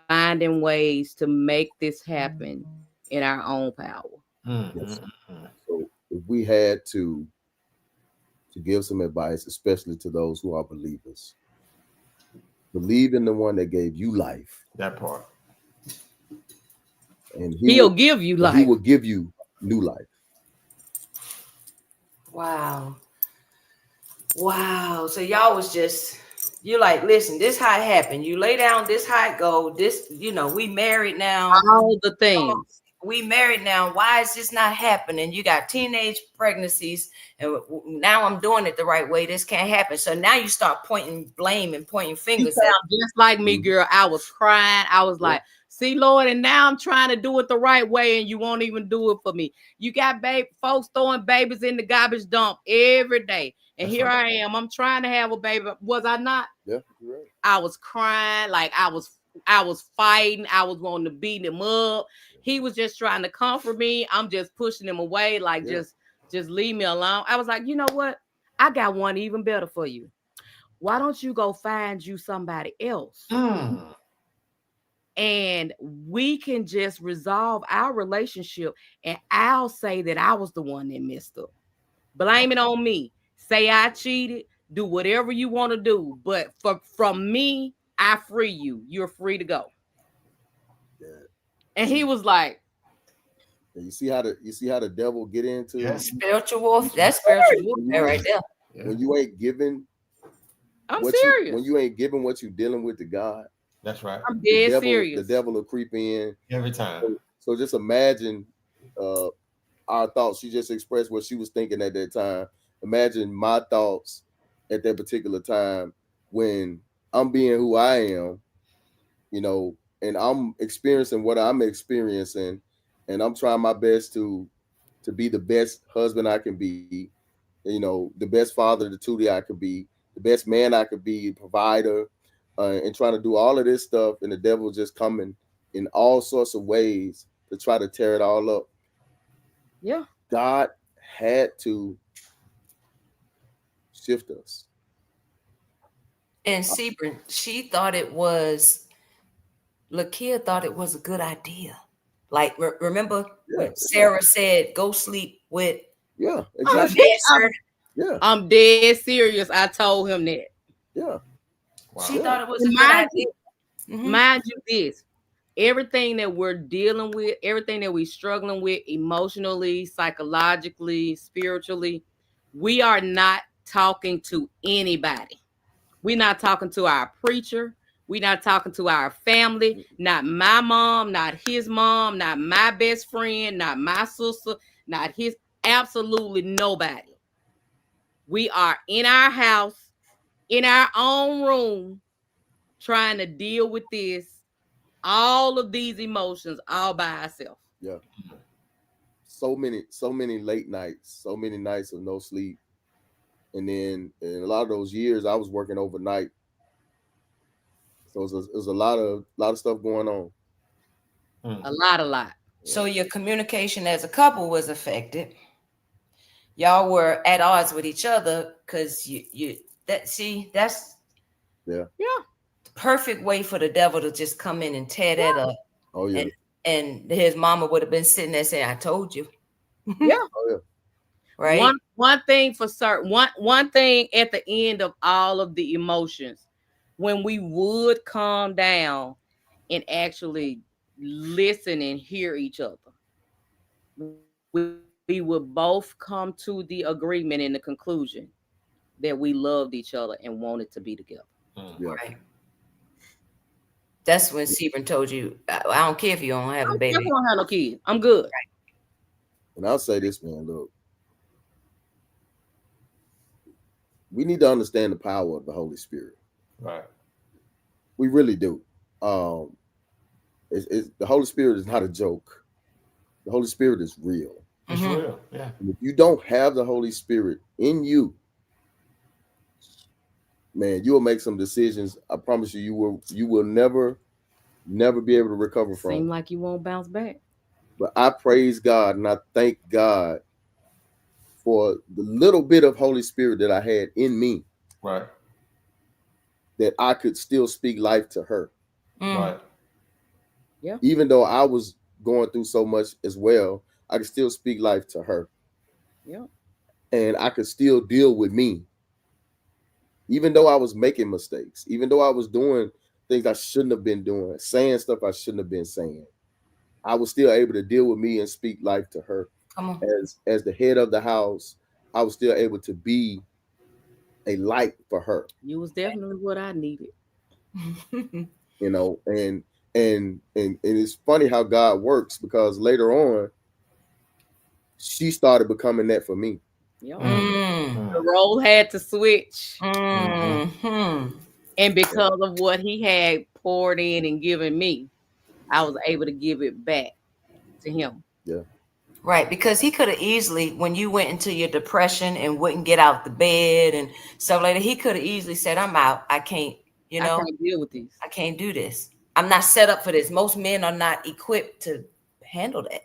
finding ways to make this happen in our own power. Yes. So if we had to give some advice, especially to those who are believers, believe in the one that gave you life. That part. And He'll give you life. He will give you new life. Wow. Wow. So y'all was just, you like, listen, this how it happened. You lay down, this how it go. This, we married now. All the things. We married now. Why is this not happening? You got teenage pregnancies, and now I'm doing it the right way. This can't happen. So now you start pointing blame and pointing You fingers. sound just like me, girl. I was crying. I was like, see, Lord, and now I'm trying to do it the right way, and you won't even do it for me. You got folks throwing babies in the garbage dump every day. And here I am. I'm trying to have a baby. Was I not? Yeah, you're right. I was crying, like I was fighting. I was wanting to beat him up. He was just trying to comfort me. I'm just pushing him away, like just leave me alone. I was like, you know what? I got one even better for you. Why don't you go find you somebody else? And we can just resolve our relationship, and I'll say that I was the one that messed up. Blame it on me. Say I cheated. Do whatever you want to do. But from me, I free you. You're free to go. Yeah. And he was like, You see how the devil get into spiritual warfare. That's spiritual warfare right there. When you ain't giving, I'm serious. When you ain't giving what you're dealing with to God. That's right. I'm dead serious. The devil will creep in every time. So just imagine our thoughts. She just expressed what she was thinking at that time. Imagine my thoughts at that particular time when I'm being who I am, and I'm experiencing what I'm experiencing, and I'm trying my best to be the best husband I can be, the best father to Tootie I could be, the best man I could be, provider, and trying to do all of this stuff, and the devil just coming in all sorts of ways to try to tear it all up. Yeah. God had to shift us. And Sebrun, LaKeyia thought it was a good idea. Like, remember when Sarah said, go sleep with. Yeah, exactly. I'm dead serious. I told him that. Yeah. Wow. She thought it was a good idea. Mind you this. Everything that we're dealing with, everything that we're struggling with emotionally, psychologically, spiritually, we are not talking to anybody. We're not talking to our preacher. We're not talking to our family. Not my mom, not his mom, not my best friend, not my sister, not his, absolutely nobody. We are in our house, in our own room, trying to deal with this. All of these emotions all by ourselves. Yeah. So many late nights, so many nights of no sleep. And then in a lot of those years I was working overnight. So it was a lot of stuff going on. A lot. So your communication as a couple was affected. Y'all were at odds with each other because that's the perfect way for the devil to just come in and tear that up. Oh yeah. And his mama would have been sitting there saying, I told you. Yeah. Oh yeah. Right. One thing for certain, one thing at the end of all of the emotions, when we would calm down and actually listen and hear each other, we would both come to the agreement and the conclusion that we loved each other and wanted to be together. Yeah. Right. That's when Sebrun told you, I don't care if you don't have a baby. I don't have no kids. I'm good. Right. And I'll say this, man, look. We need to understand the power of the Holy Spirit. Right. We really do. The Holy Spirit is not a joke. The Holy Spirit is real. It's real. Yeah. And if you don't have the Holy Spirit in you, man, you will make some decisions. I promise you, you will never be able to recover from. Seem like you won't bounce back. But I praise God and I thank God for the little bit of Holy Spirit that I had in me. Right. That I could still speak life to her. Right. Yeah. Even though I was going through so much as well, I could still speak life to her. Yeah. And I could still deal with me. Even though I was making mistakes, even though I was doing things I shouldn't have been doing, saying stuff I shouldn't have been saying, I was still able to deal with me and speak life to her. Come on. As the head of the house, I was still able to be a light for her. You was definitely what I needed. You know, and it's funny how God works, because later on she started becoming that for me. Yep. Mm. The role had to switch. Mm-hmm. And because of what he had poured in and given me, I was able to give it back to him. Yeah. Right, because he could have easily, when you went into your depression and wouldn't get out the bed and stuff like that, he could have easily said, I'm out. I can't, you know, I can't deal with these. I can't do this. I'm not set up for this. Most men are not equipped to handle that.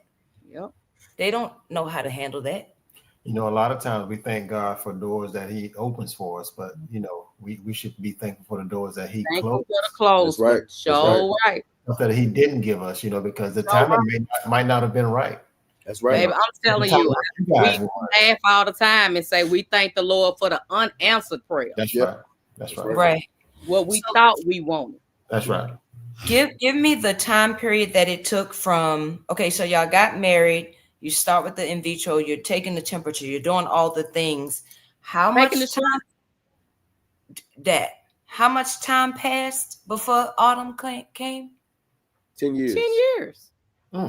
Yep. They don't know how to handle that. You know, a lot of times we thank God for doors that he opens for us, but you know, we should be thankful for the doors that he closed. That's right. Show right. That he didn't give us, you know, because the timing might not have been right. That's right. Baby, I'm telling you, we laugh all the time and say we thank the Lord for the unanswered prayer. That's right. That's right. Right. What we thought we wanted. That's right. Give me the time period that it took from, okay, so y'all got married, you start with the in vitro, you're taking the temperature, you're doing all the things. How much time passed before Autumn came? 10 years. 10 years.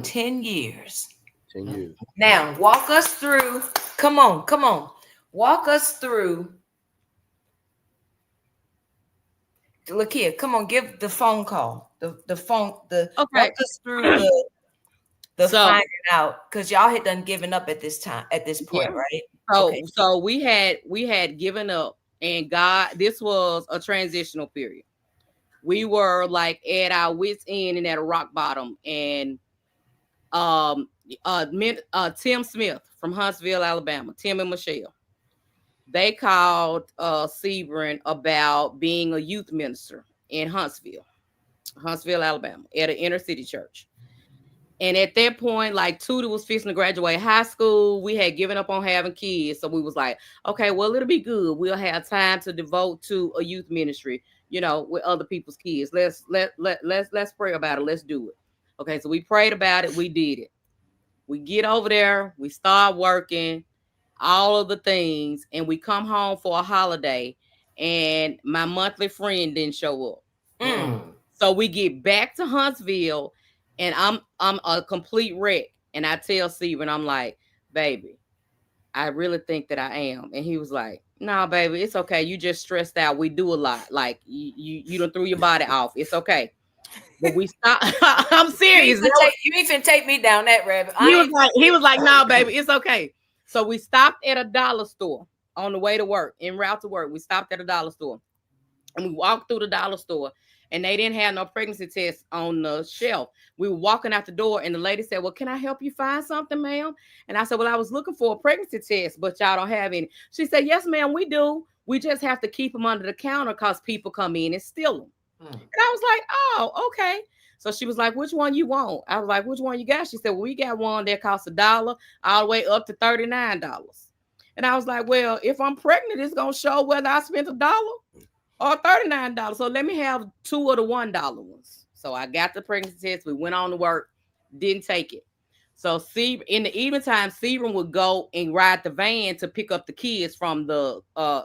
10 years. 10 years. Now, walk us through. Come on. Walk us through. LaKeyia, come on, give the phone call. The phone. Okay. Walk us through the finding out, because y'all had done given up at this point, right? So we had given up, and God, this was a transitional period. We were like at our wits' end and at a rock bottom, and Tim Smith from Huntsville, Alabama, Tim and Michelle, they called Sebrun about being a youth minister in Huntsville, Alabama, at an inner city church. And at that point, like Tudor was fixing to graduate high school. We had given up on having kids. So we was like, okay, well, it'll be good. We'll have time to devote to a youth ministry, you know, with other people's kids. Let's pray about it. Let's do it. Okay, so we prayed about it. We did it. We get over there. We start working, all of the things, and we come home for a holiday, and my monthly friend didn't show up. So we get back to Huntsville, and I'm a complete wreck. And I tell Sebrun, I'm like, baby, I really think that I am. And he was like, no, baby, it's okay. You just stressed out. We do a lot. Like you done threw your body off. It's okay. But we stopped. I'm serious. You ain't finna take me down that rabbit. He was like, no, baby, it's okay. So we stopped at a dollar store on the way to work, en route to work. We stopped at a dollar store, and we walked through the dollar store, and they didn't have no pregnancy tests on the shelf. We were walking out the door, and the lady said, well, can I help you find something, ma'am? And I said, well, I was looking for a pregnancy test, but y'all don't have any. She said, yes, ma'am, we do. We just have to keep them under the counter because people come in and steal them. And I was like, oh, okay. So she was like, which one you want? I was like, which one you got? She said, well, we got one that costs $1 all the way up to $39. And I was like, well, if I'm pregnant, it's going to show whether I spent $1 or $39. So let me have 2 of the $1 ones. So I got the pregnancy test. We went on to work, didn't take it. So in the evening time, Sebrun would go and ride the van to pick up the kids from the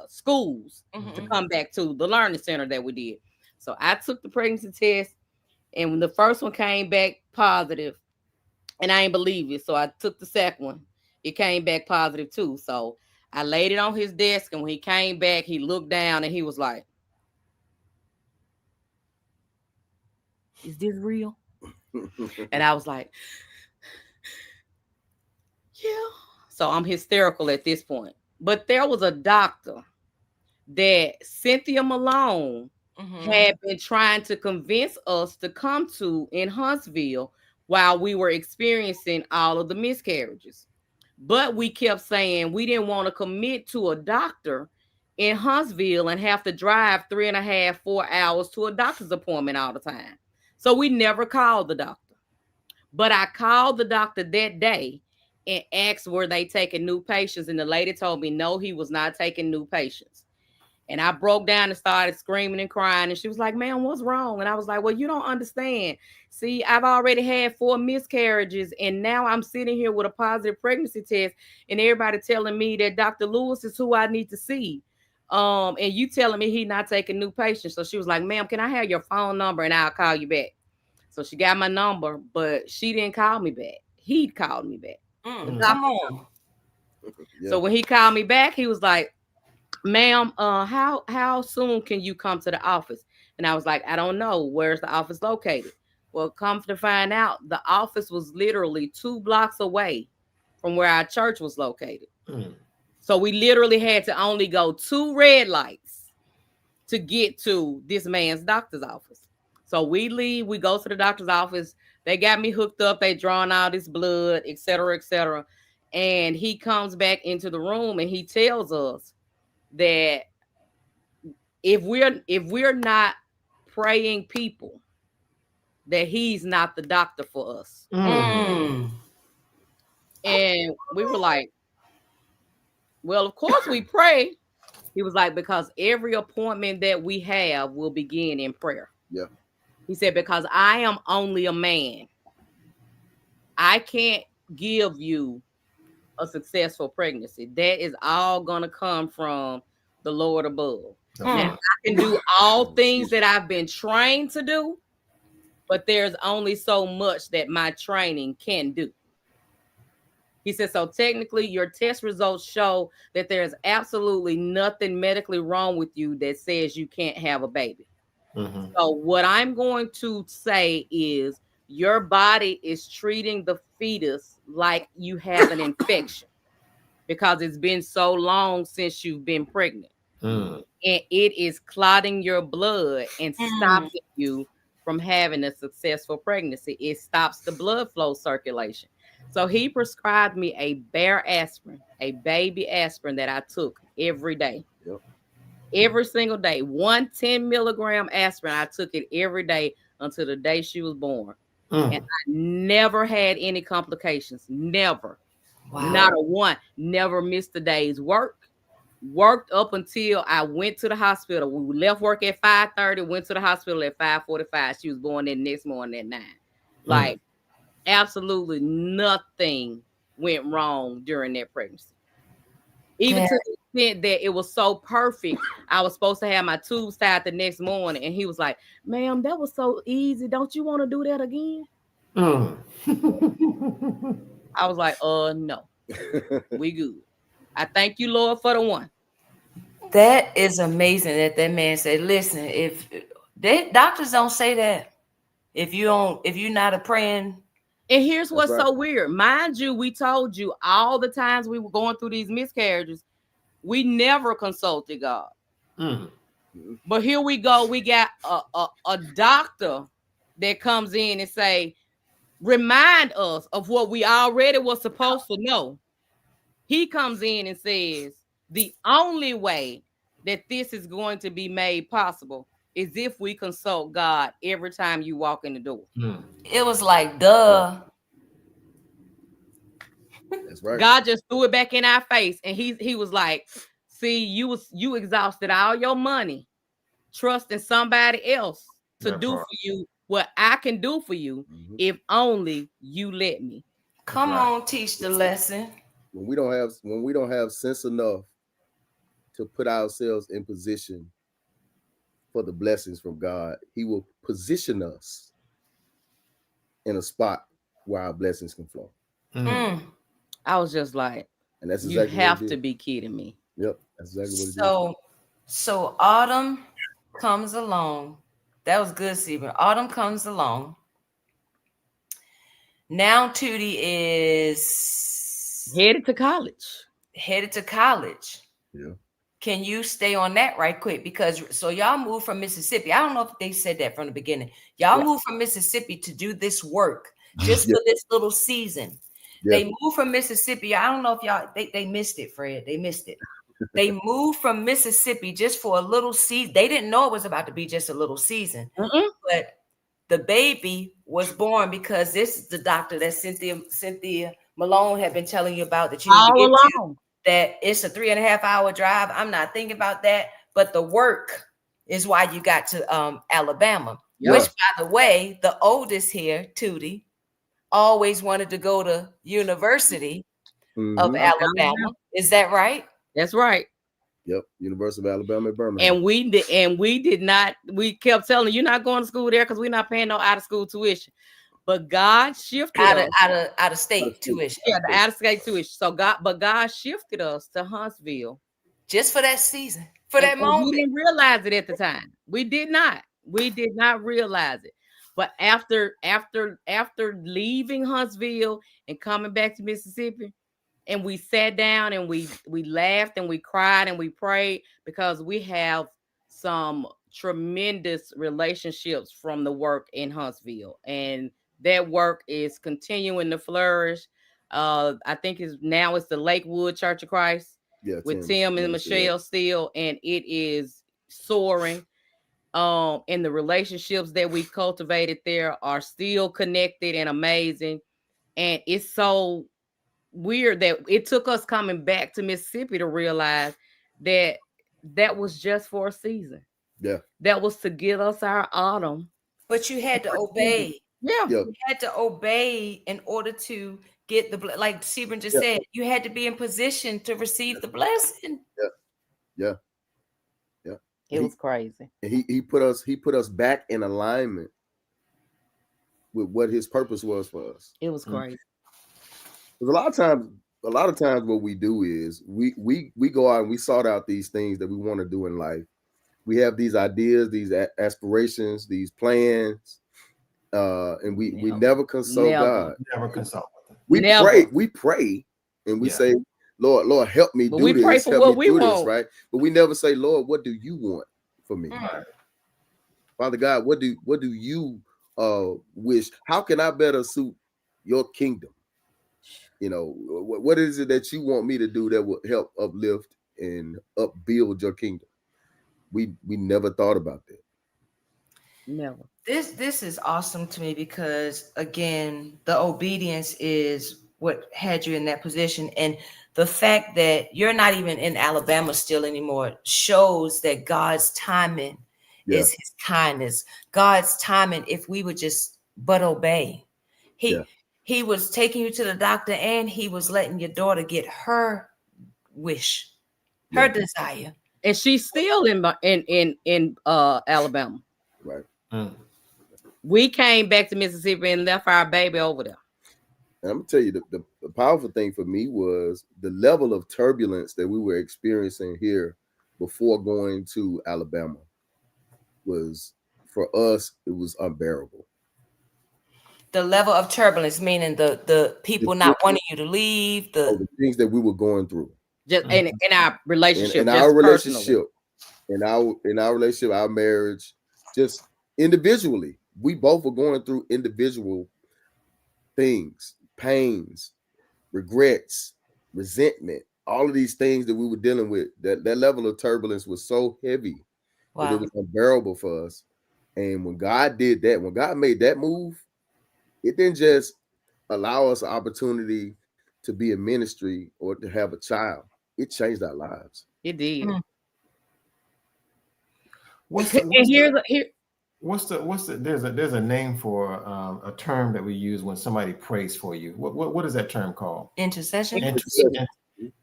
schools to come back to the learning center that we did. So I took the pregnancy test, and when the first one came back positive, and I ain't believe it, so I took the second one. It came back positive too. So I laid it on his desk, and when he came back, he looked down and he was like, is this real? And I was like, yeah. So I'm hysterical at this point. But there was a doctor that Cynthia Malone had been trying to convince us to come to in Huntsville while we were experiencing all of the miscarriages. But we kept saying we didn't want to commit to a doctor in Huntsville and have to drive 3.5, 4 hours to a doctor's appointment all the time. So we never called the doctor. But I called the doctor that day and asked, were they taking new patients? And the lady told me, no, he was not taking new patients. And I broke down and started screaming and crying. And she was like, ma'am, what's wrong? And I was like, well, you don't understand. See, I've already had 4 miscarriages. And now I'm sitting here with a positive pregnancy test. And everybody telling me that Dr. Lewis is who I need to see. And you telling me he not taking new patients. So she was like, ma'am, can I have your phone number and I'll call you back? So she got my number, but she didn't call me back. He called me back. Come on. Yeah. So when he called me back, he was like, ma'am, how soon can you come to the office? And I was like, I don't know. Where's the office located? Well, come to find out, the office was literally 2 blocks away from where our church was located. So we literally had to only go 2 red lights to get to this man's doctor's office. So we leave, we go to the doctor's office. They got me hooked up. They drawn all this blood, et cetera, et cetera. And he comes back into the room and he tells us that if we're not praying people, that he's not the doctor for us. And we were like, well, of course we pray. He was like, because every appointment that we have will begin in prayer. Yeah. He said, because I am only a man. I can't give you a successful pregnancy. That is all going to come from the Lord above. Now, I can do all things that I've been trained to do, but there's only so much that my training can do. He said, so technically your test results show that there's absolutely nothing medically wrong with you that says you can't have a baby. So what I'm going to say is your body is treating the fetus like you have an infection because it's been so long since you've been pregnant. And it is clotting your blood and stopping you from having a successful pregnancy. It stops the blood flow circulation. So he prescribed me a bare aspirin, a baby aspirin that I took every day. Yep. Every single day. 1 10-milligram aspirin. I took it every day until the day she was born. And I never had any complications. Never. Wow. Not a one. Never missed a day's work. Worked up until I went to the hospital. We left work at 5:30, went to the hospital at 5:45. She was born the next morning at 9. Like, absolutely nothing went wrong during that pregnancy. Even to the extent that it was so perfect, I was supposed to have my tubes tied the next morning. And he was like, ma'am, that was so easy. Don't you want to do that again? I was like, no, we good. I thank you, Lord, for the one. That is amazing that man said, listen, if doctors don't say that, if you're not a praying. And here's what's so weird. Mind you, we told you all the times we were going through these miscarriages, we never consulted God. But here we go. We got a doctor that comes in and say, remind us of what we already were supposed to know. He comes in and says, the only way that this is going to be made possible is if we consult God every time you walk in the door. It was like, duh. That's right. God just threw it back in our face. And he was like, see, you exhausted all your money trusting somebody else to do for you what I can do for you if only you let me. Come on, teach the lesson. When we don't have sense enough to put ourselves in position for the blessings from God, he will position us in a spot where our blessings can flow. I was just like, and that's exactly you have to be kidding me. Yep, that's exactly what it is. So autumn comes along. That was good, Sebrun. Autumn comes along. Now Tootie is headed to college. Yeah. Can you stay on that right quick? Because so y'all moved from Mississippi. I don't know if they said that from the beginning. Y'all moved from Mississippi to do this work just for this little season. They moved from Mississippi. I don't know if y'all they missed it, Fred. They missed it. They moved from Mississippi just for a little season. They didn't know it was about to be just a little season. But the baby was born because this is the doctor that Cynthia Malone had been telling you about that you need to get to. That it's a 3.5-hour drive. I'm not thinking about that, but the work is why you got to Alabama. Yeah. Which, by the way, the oldest here, Tootie, always wanted to go to University of Mhm. Alabama. Is that right? That's right. Yep. University of Alabama at Birmingham. And we did not. We kept telling you're not going to school there because we're not paying no out of school tuition. But God shifted us. Out of state tuition. Yeah, the out of state tuition. So God shifted us to Huntsville just for that season, for that moment. We didn't realize it at the time. We did not realize it. But after leaving Huntsville and coming back to Mississippi, and we sat down and we laughed and we cried and we prayed, because we have some tremendous relationships from the work in Huntsville, and that work is continuing to flourish. I think it's the Lakewood Church of Christ, with Tim and Michelle still, and it is soaring. And the relationships that we cultivated there are still connected and amazing. And it's so weird that it took us coming back to Mississippi to realize that was just for a season. Yeah. That was to get us our autumn. But you had to obey. Yeah. Yep. You had to obey in order to get like Sebrun just said, you had to be in position to receive the blessing. Yeah. It was crazy. And he put us back in alignment with what his purpose was for us. It was crazy. Because a lot of times what we do is we go out and we sort out these things that we want to do in life. We have these ideas, these aspirations, these plans, and we never consult God. Never consult. We pray, and we say, Lord, help me but do this. Pray for help what me we do want. this, right? But we never say, Lord, what do you want for me? Right. Father God, what do you wish? How can I better suit your kingdom? You know, what is it that you want me to do that will help uplift and upbuild your kingdom? We never thought about that. Never. This is awesome to me, because again, the obedience is what had you in that position, and the fact that you're not even in Alabama still anymore shows that God's timing is his kindness. God's timing, if we would just but obey. He was taking you to the doctor, and he was letting your daughter get her wish, her desire. And she's still in Alabama. Right. We came back to Mississippi and left our baby over there. And I'm gonna tell you, the powerful thing for me was the level of turbulence that we were experiencing here before going to Alabama was, for us, it was unbearable. The level of turbulence, meaning the people not wanting you to leave, the things that we were going through, just in our relationship, in our relationship, our marriage, just individually, we both were going through individual things, pains, regrets, resentment, all of these things that we were dealing with. That level of turbulence was so heavy that it was unbearable for us. And when God did that, when God made that move, it didn't just allow us an opportunity to be in ministry or to have a child. It changed our lives. It did. There's a name for a term that we use when somebody prays for you. What is that term called? Intercession.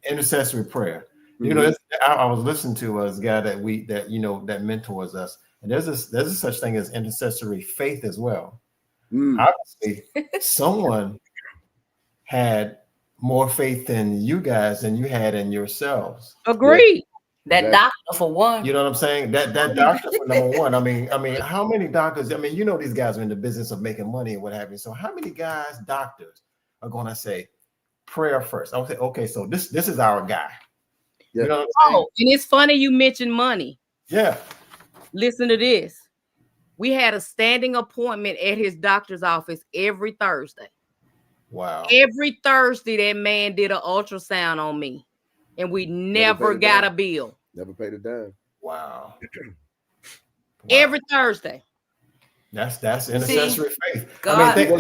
Intercessory prayer. Mm-hmm. You know, I was listening to a guy that mentors us, and there's a such thing as intercessory faith as well. Obviously, someone had more faith in you guys than you had in yourselves. Agreed. That doctor for one. You know what I'm saying? That doctor for number one. I mean, how many doctors? I mean, you know, these guys are in the business of making money and what have you. So how many doctors are going to say prayer first? I'll say, okay, so this is our guy. Yeah. You know what I'm saying? And it's funny you mentioned money. Yeah. Listen to this. We had a standing appointment at his doctor's office every Thursday. Wow. Every Thursday, that man did an ultrasound on me, and we never got a bill. Never paid a dime. Wow. Every Thursday. That's intercessory faith. God, I mean,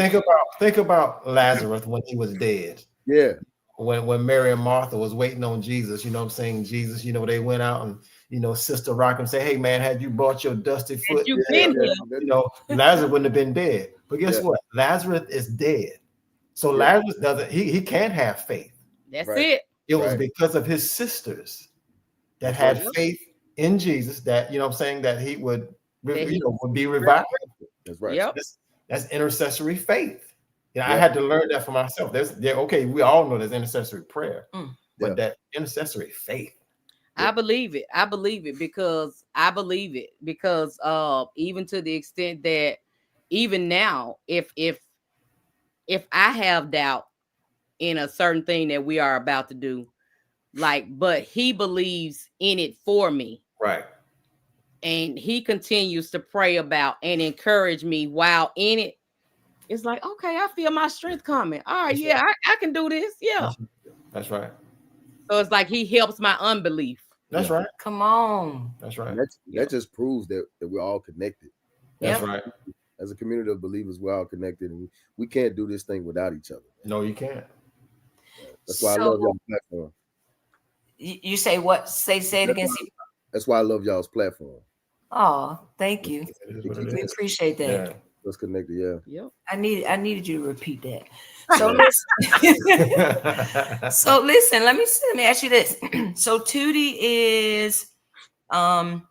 think about Lazarus when he was dead. Yeah. When Mary and Martha was waiting on Jesus, you know what I'm saying? Jesus, you know, they went out and, Sister Rock and say, hey man, had you brought your dusty foot, you been here, Lazarus wouldn't have been dead. But guess what? Lazarus is dead. So Lazarus doesn't, he can't have faith. That's it. It was because of his sisters that had faith in Jesus that, that he would, would be revived. That's right. Yep. That's intercessory faith. I had to learn that for myself. Okay, we all know there's intercessory prayer, but that intercessory faith. I believe it. I believe it because even to the extent that even now, if I have doubt in a certain thing that we are about to do, but he believes in it for me. Right. And he continues to pray about and encourage me while in it. It's like, okay, I feel my strength coming. All right, I can do this. Yeah. That's right. So it's like he helps my unbelief. That's right. Come on. That's right. That just proves that we're all connected. That's right. As a community of believers, we're all connected, and we can't do this thing without each other. No, you can't. That's why I love y'all's platform. You say what? Say it again. That's why I love y'all's platform. Oh, thank you. We appreciate that. Yeah. Let's connect it. Yeah. Yep. I needed you to repeat that. So listen. Let me ask you this. So Tootie is all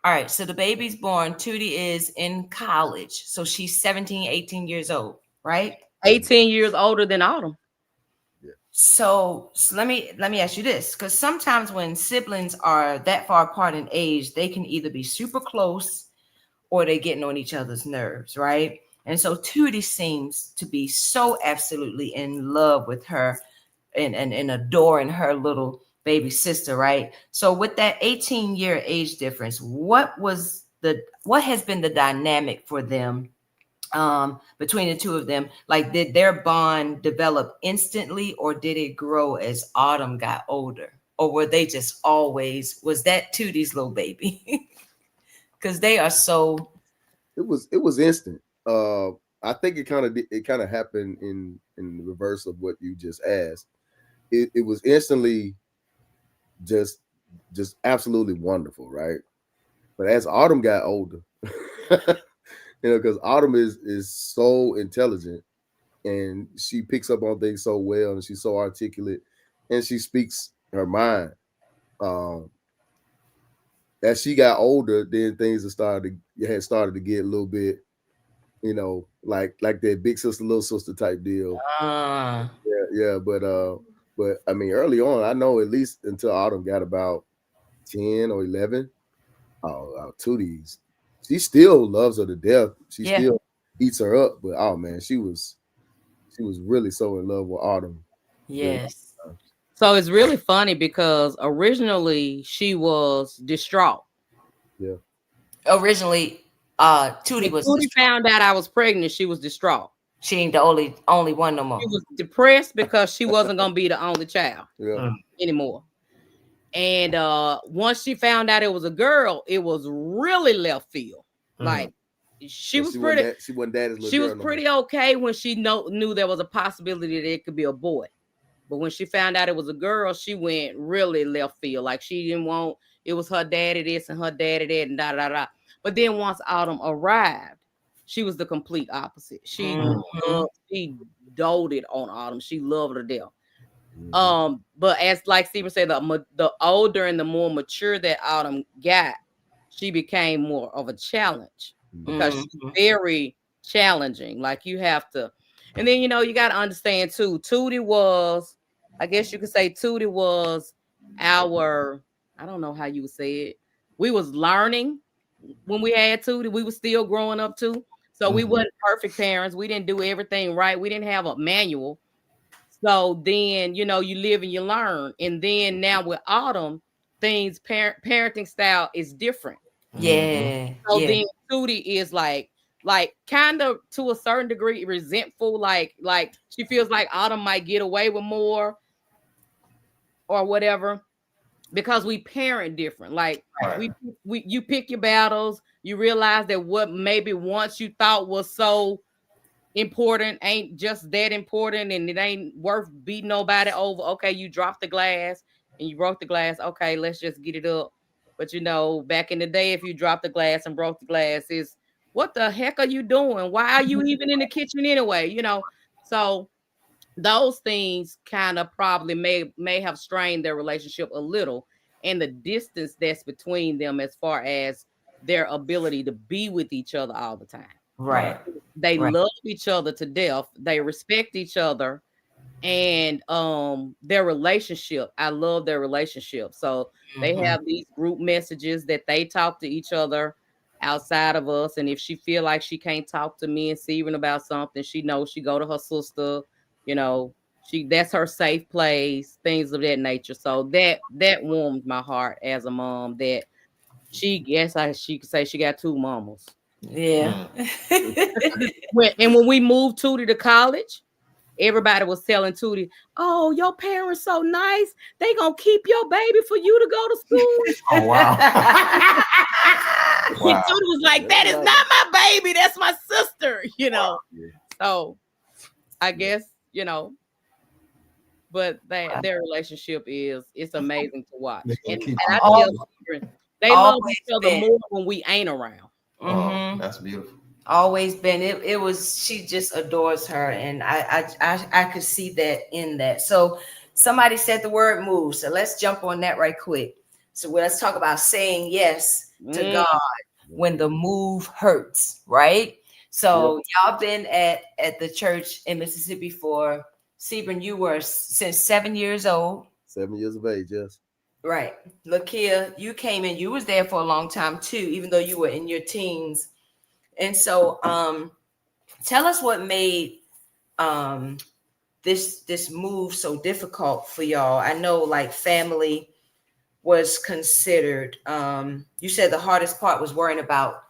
right. So the baby's born. Tootie is in college. So she's 17, 18 years old, right? 18 years older than Autumn. So let me ask you this, because sometimes when siblings are that far apart in age, they can either be super close or they're getting on each other's nerves, right? And so Tootie seems to be so absolutely in love with her and adoring her little baby sister, right? So with that 18-year age difference, what has been the dynamic for them between the two of them? Like, did their bond develop instantly, or did it grow as Autumn got older? Or were they just always, was that Tootie's little baby? Because they are so. It was instant. I think it kind of happened in the reverse of what you just asked. It was instantly just absolutely wonderful, right? But as Autumn got older, because Autumn is so intelligent and she picks up on things so well, and she's so articulate, and she speaks her mind. As she got older, then things had started to get a little bit, like that big sister, little sister type deal. Yeah. But I mean, early on, I know at least until Autumn got about 10 or 11, Tootie's, she still loves her to death. She still eats her up. But oh man, she was really so in love with Autumn. Yes. So it's really funny because originally she was distraught. Yeah. Originally, Tootie found out I was pregnant. She was distraught. She ain't the only one no more. She was depressed because she wasn't gonna be the only child anymore. And once she found out it was a girl, it was really left field. Like she was pretty okay when she knew there was a possibility that it could be a boy. But when she found out it was a girl, she went really left field. Like she didn't want, it was her daddy this and her daddy that and da da da. But then once Autumn arrived, she was the complete opposite. She doted on Autumn. She loved her to death. But as like Stephen said, the older and the more mature that Autumn got, she became more of a challenge because she's very challenging. Like you have to, and then you got to understand too. Tootie was, I guess you could say, Tootie was our, I don't know how you would say it. We was learning when we had Tootie. We were still growing up too. So we wasn't perfect parents. We didn't do everything right. We didn't have a manual. So then, you live and you learn. And then now with Autumn, parenting style is different. Yeah. So then Tootie is like kind of to a certain degree resentful. Like she feels like Autumn might get away with more or whatever because we parent different. Like you pick your battles. You realize that what maybe once you thought was so important ain't just that important, and it ain't worth beating nobody over. Okay, you dropped the glass and you broke the glass. Okay, let's just get it up. But back in the day, if you dropped the glass and broke the glass, is what the heck are you doing? Why are you even in the kitchen anyway? So those things kind of probably may have strained their relationship a little, and the distance that's between them as far as their ability to be with each other all the time. Right. They Right. love each other to death. They respect each other, and their relationship, I love their relationship. So they have these group messages that they talk to each other outside of us, and if she feel like she can't talk to me and Sebrun about something, she knows she go to her sister. That's her safe place, things of that nature. So that warmed my heart as a mom, that she could say she got two mamas. Yeah. When we moved Tootie to college, everybody was telling Tootie, "Oh, your parents so nice. They gonna keep your baby for you to go to school." Oh wow. And Tootie was like, "That is not my baby. That's my sister." So I guess but their relationship it's amazing to watch. And I tell Sebrun, they love each other more when we ain't around. Oh, that's beautiful. Always been. It was. She just adores her, and I could see that in that. So somebody said the word move. So let's jump on that right quick. So let's talk about saying yes to God when the move hurts, right? So y'all been at the church in Mississippi for Sebrun. You were since 7 years old. 7 years of age, yes. Right. LaKeyia, you came in. You was there for a long time too, even though you were in your teens. And so tell us what made this move so difficult for y'all. I know like family was considered. You said the hardest part was worrying about,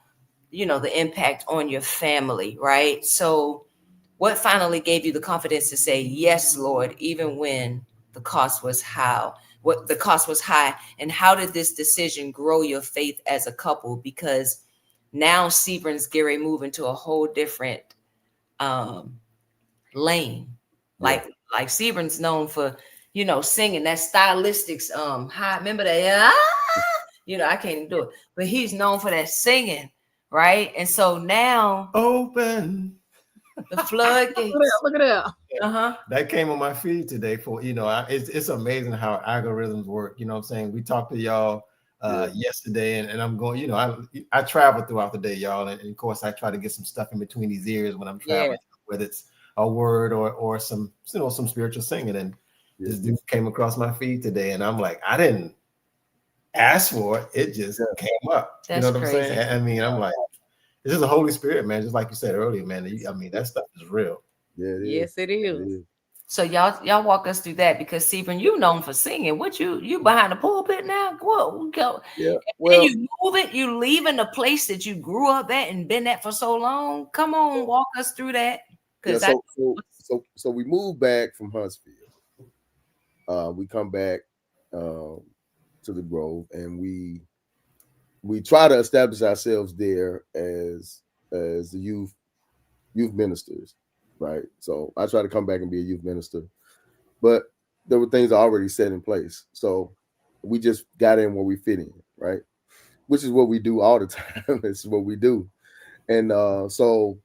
the impact on your family, right? So what finally gave you the confidence to say, yes, Lord, even when the cost was high? What the cost was high, and how did this decision grow your faith as a couple? Because now Sebrun's Gary move into a whole different lane. Like Sebrun's known for, singing that stylistics high. Remember that? I can't even do it. But he's known for that singing, right? And so now open the floodgates. Look at that. That came on my feed today for it's amazing how algorithms work. You know what I'm saying? We talked to y'all yesterday, and I'm going, I travel throughout the day, y'all, and of course I try to get some stuff in between these ears when I'm traveling, whether it's a word or some some spiritual singing. And this dude came across my feed today, and I'm like, I didn't ask for it, it just came up. That's you know what crazy. I'm saying? I mean, I'm like, this is the Holy Spirit, man, just like you said earlier, man. I mean, that stuff is real. Yeah, yes, it is. So y'all walk us through that, because Sebrun, you known for singing. What you behind the pulpit now? Go. Yeah. Well, you move it. You leaving the place that you grew up at and been at for so long. Come on, walk us through that. So we moved back from Huntsville. We come back to the Grove, and we try to establish ourselves there as the youth ministers, right? So I try to come back and be a youth minister, but there were things already set in place. So we just got in where we fit in, right? Which is what we do all the time. It's what we do. And so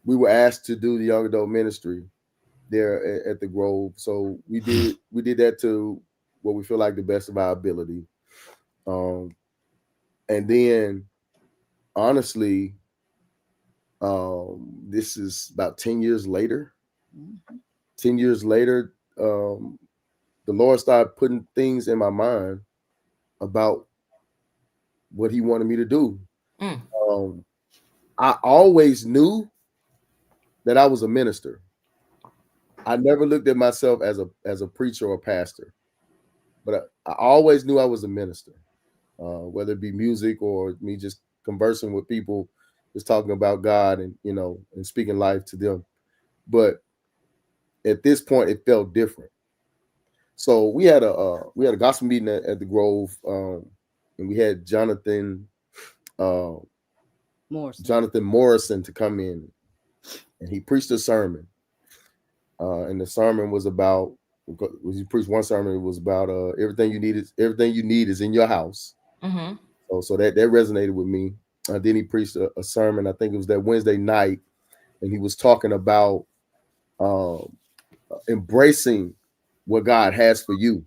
we were asked to do the young adult ministry there at the Grove. So we did that to what we feel like the best of our ability. And then honestly, this is about 10 years later. 10 years later, the Lord started putting things in my mind about what he wanted me to do. I always knew that I was a minister. I never looked at myself as a preacher or a pastor, but I always knew I was a minister, whether it be music or me just conversing with people, just talking about God and and speaking life to them. But at this point, it felt different. So we had a gospel meeting at the Grove, and we had Jonathan Morrison to come in, and he preached a sermon. And the sermon was about When you preached one sermon, it was about everything you need is in your house. Mm-hmm. So that resonated with me. Then he preached a sermon. I think it was that Wednesday night, and he was talking about embracing what God has for you.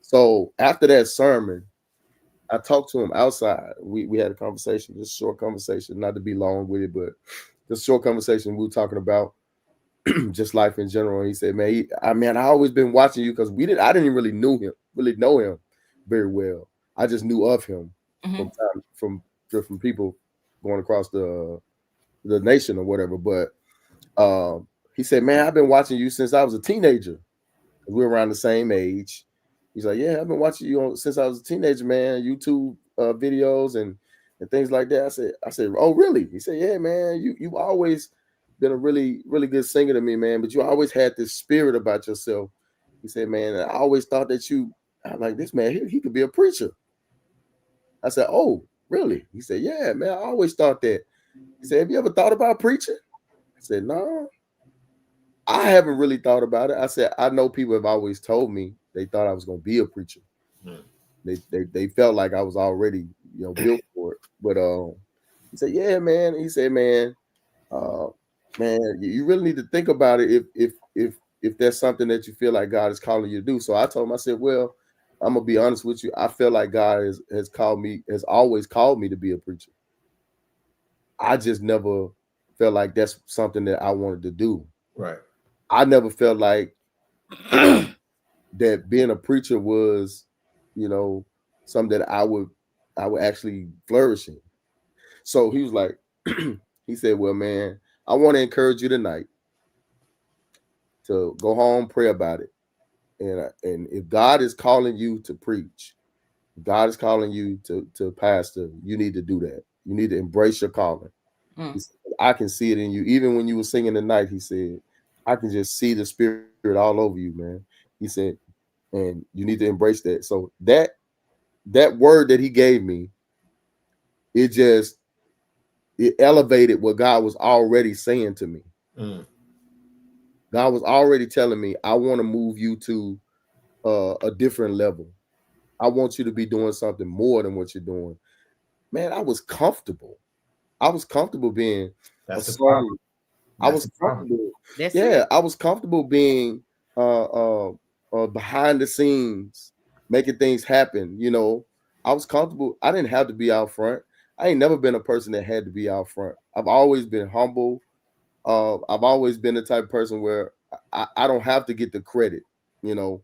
So after that sermon, I talked to him outside. We had a conversation, just a short conversation, not to be long with it, but just a short conversation. We were talking about just life in general. And he said, "Man, I always been watching you because I didn't even really know him very well. I just knew of him from different people going across the nation or whatever. But he said, "Man, I've been watching you since I was a teenager. We're around the same age." He's like, "Yeah, I've been watching you since I was a teenager, man. YouTube videos and things like that." I said, "Oh, really?" He said, "Yeah, man. You've always been a really, really good singer to me, man. But you always had this spirit about yourself." He said, "Man, I always thought that I'm like, this man, he could be a preacher." I said, "Oh, really?" He said, "Yeah, man. I always thought that." He said, "Have you ever thought about preaching?" I said, "No, I haven't really thought about it." I said, "I know people have always told me they thought I was going to be a preacher. They felt like I was already, built for it." But he said, "Yeah, man." He said, "Man, man, you really need to think about it if that's something that you feel like God is calling you to do." So I told him, I said, "Well, I'm gonna be honest with you. I feel like God has always called me to be a preacher. I just never felt like that's something that I wanted to do. Right. I never felt like that being a preacher was, something that I would actually flourish in." So he was like, he said, "Well, man, I want to encourage you tonight to go home, pray about it. And if God is calling you to preach, if God is calling you to pastor, you need to do that. You need to embrace your calling." He said, "I can see it in you. Even when you were singing tonight," he said, "I can just see the spirit all over you, man." He said, "And you need to embrace that." So that word that he gave me, it elevated what God was already saying to me. God was already telling me, "I want to move you to a different level. I want you to be doing something more than what you're doing." Man, I was comfortable. I was comfortable being That's a the problem. song. I was comfortable. I was comfortable being behind the scenes, making things happen. I was comfortable. I didn't have to be out front. I ain't never been a person that had to be out front. I've always been humble. I've always been the type of person where I don't have to get the credit, for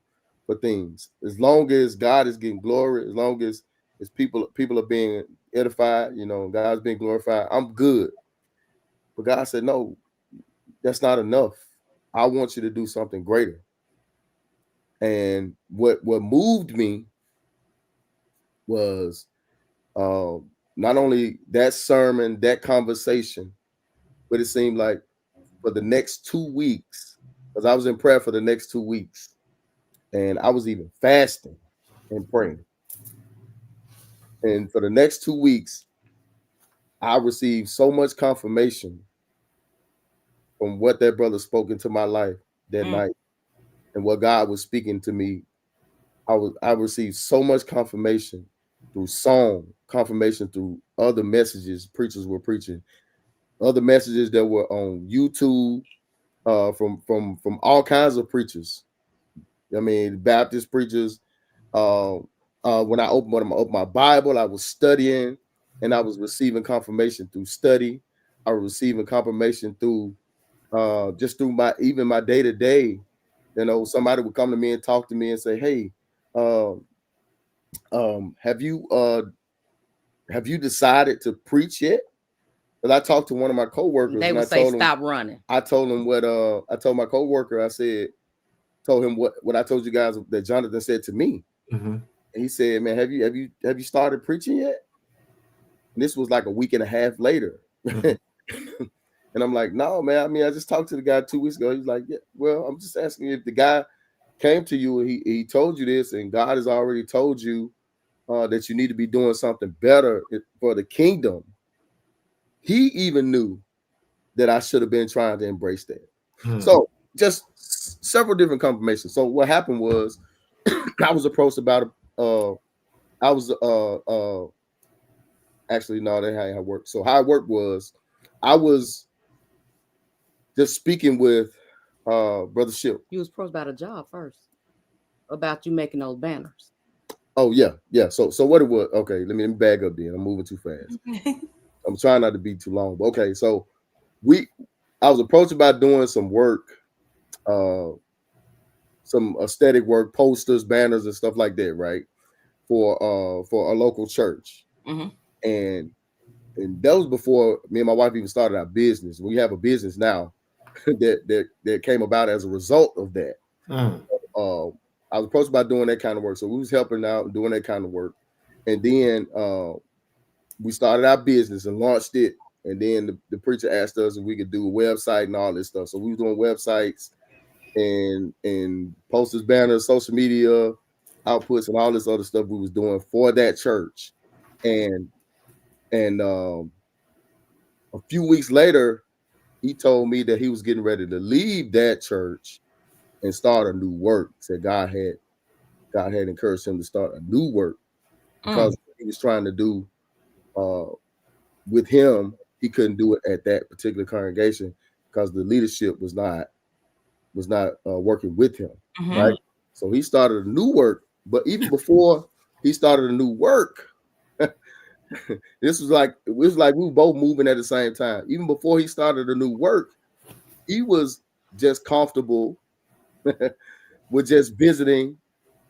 things. As long as God is getting glory, as long as people are being edified, God's being glorified, I'm good. But God said, "No, that's not enough. I want you to do something greater." And what moved me was not only that sermon, that conversation, but it seemed like for the next 2 weeks, because I was in prayer for the next 2 weeks, and I was even fasting and praying. And for the next 2 weeks, I received so much confirmation from what that brother spoke into my life that night, and what God was speaking to me. I received so much confirmation through song, confirmation through other messages preachers were preaching, other messages that were on YouTube, from all kinds of preachers. I mean, Baptist preachers. When I opened my Bible, I was studying, and I was receiving confirmation through study. I was receiving confirmation through just through my day to day. Somebody would come to me and talk to me and say, "Hey, have you decided to preach yet?" Because I talked to one of my coworkers, They and would say, "Stop running." I told him what I told my coworker. Told him what I told you guys that Jonathan said to me. And he said, "Man, have you started preaching yet?" And this was like a week and a half later. And I'm like, "No, man. I mean, I just talked to the guy 2 weeks ago." He's like, "Yeah, well, I'm just asking if the guy came to you and he told you this, and God has already told you that you need to be doing something better for the kingdom. He even knew that I should have been trying to embrace that." So just several different confirmations. So what happened was, I was approached about I was actually no, that how it worked. So how it worked was, I was just speaking with Brother Ship. You was approached about a job first, about you making those banners. Oh yeah. So what it was? Okay, let me back up. Then I'm moving too fast. I'm trying not to be too long. But okay, so I was approached about doing some work, some aesthetic work, posters, banners, and stuff like that, right? For a local church, Mm-hmm. and that was before me and my wife even started our business. We have a business now that came about as a result of that. I was approached about doing that kind of work, so we was helping out and doing that kind of work, and then we started our business and launched it. And then the preacher asked us if we could do a website and all this stuff. So we were doing websites and posters, banners, social media outputs, and all this other stuff we was doing for that church. And a few weeks later, he told me that he was getting ready to leave that church and start a new work. He said God had encouraged him to start a new work because he was trying to do with him. He couldn't do it at that particular congregation because the leadership was not working with him, right? So he started a new work. But even before he started a new work, it was like we were both moving at the same time. Even before he started a new work, he was just comfortable with just visiting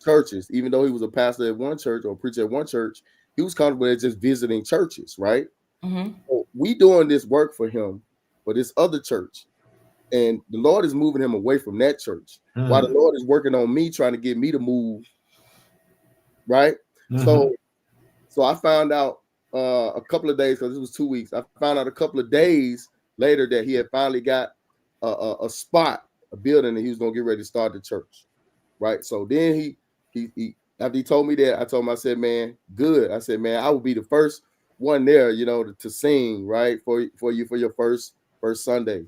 churches. Even though he was a pastor at one church or a preacher at one church, he was comfortable at just visiting churches, right? So we doing this work for him, for this other church. And the Lord is moving him away from that church, while the Lord is working on me, trying to get me to move, right? So I found out a couple of days, because it was 2 weeks. I found out a couple of days later that he had finally got a spot, a building, and he was gonna get ready to start the church, right? So then he after he told me that, I told him, I said, man, good. I said, man, I will be the first one there, to sing, right, for you for your first Sunday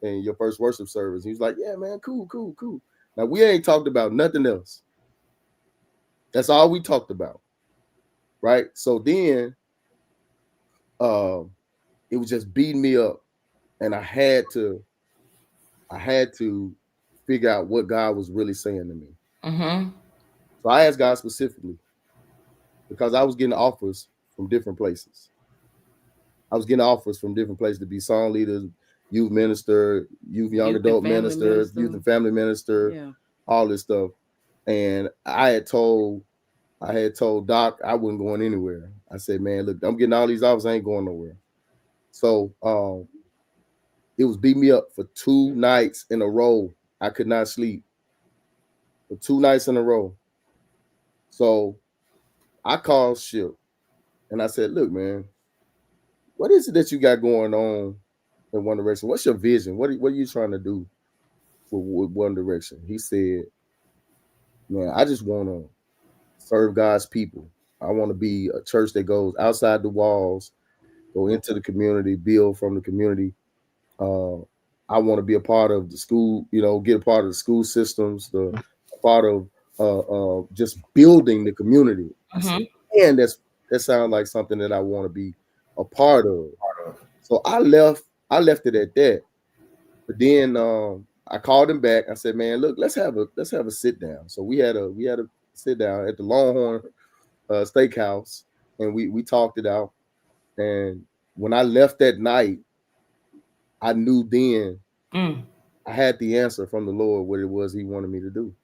and your first worship service. He was like, yeah, man, cool. Now we ain't talked about nothing else. That's all we talked about, right? So then it was just beating me up, and I had to figure out what God was really saying to me. So I asked God specifically, because I was getting offers from different places. I was getting offers from different places to be song leaders, youth minister, young adult minister, youth and family minister, all this stuff. And I had told Doc I wasn't going anywhere. I said, man, look, I'm getting all these offers, I ain't going nowhere. So it was beating me up for 2 nights in a row. I could not sleep for 2 nights in a row. So I called Ship and I said, look, man, what is it that you got going on in One Direction? What's your vision? What are you trying to do with One Direction? He said, man, I just want to serve God's people. I want to be a church that goes outside the walls, go into the community, build from the community. I want to be a part of the school, get a part of the school systems, a part of just building the community. I said, man, that sounds like something that I want to be a part of. So I left it at that. But then I called him back. I said, man, look, let's have a sit down. So we had a sit down at the Longhorn Steakhouse, and we talked it out. And when I left that night, I knew then I had the answer from the Lord what it was he wanted me to do.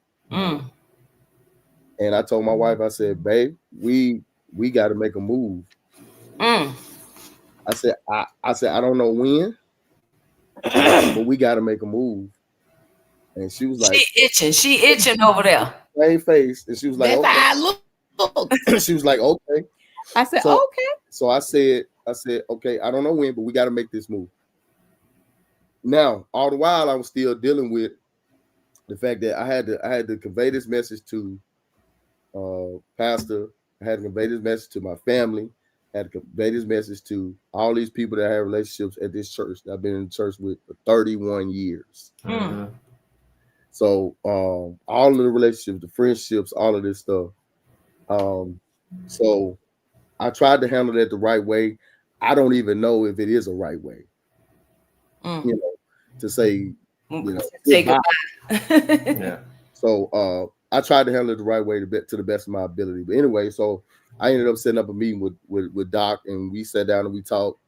And I told my wife, I said, babe, we got to make a move. I said, I don't know when, but we got to make a move. And she was like, she itching over there. Same face. And she was like, That's okay. how I look. She was like, okay. I said, okay. So I said, okay, I don't know when, but we got to make this move. Now, all the while I was still dealing with the fact that I had to convey this message to pastor. I had to convey this message to my family. I had to convey this message to all these people that have relationships at this church that I've been in church with for 31 years. So all of the relationships, the friendships, all of this stuff. So I tried to handle that the right way. I don't even know if it is a right way, you know, to say, you know, Say goodbye. goodbye. Yeah. So I tried to handle it the right way to the best of my ability. But anyway, so I ended up setting up a meeting with Doc, and we sat down and we talked,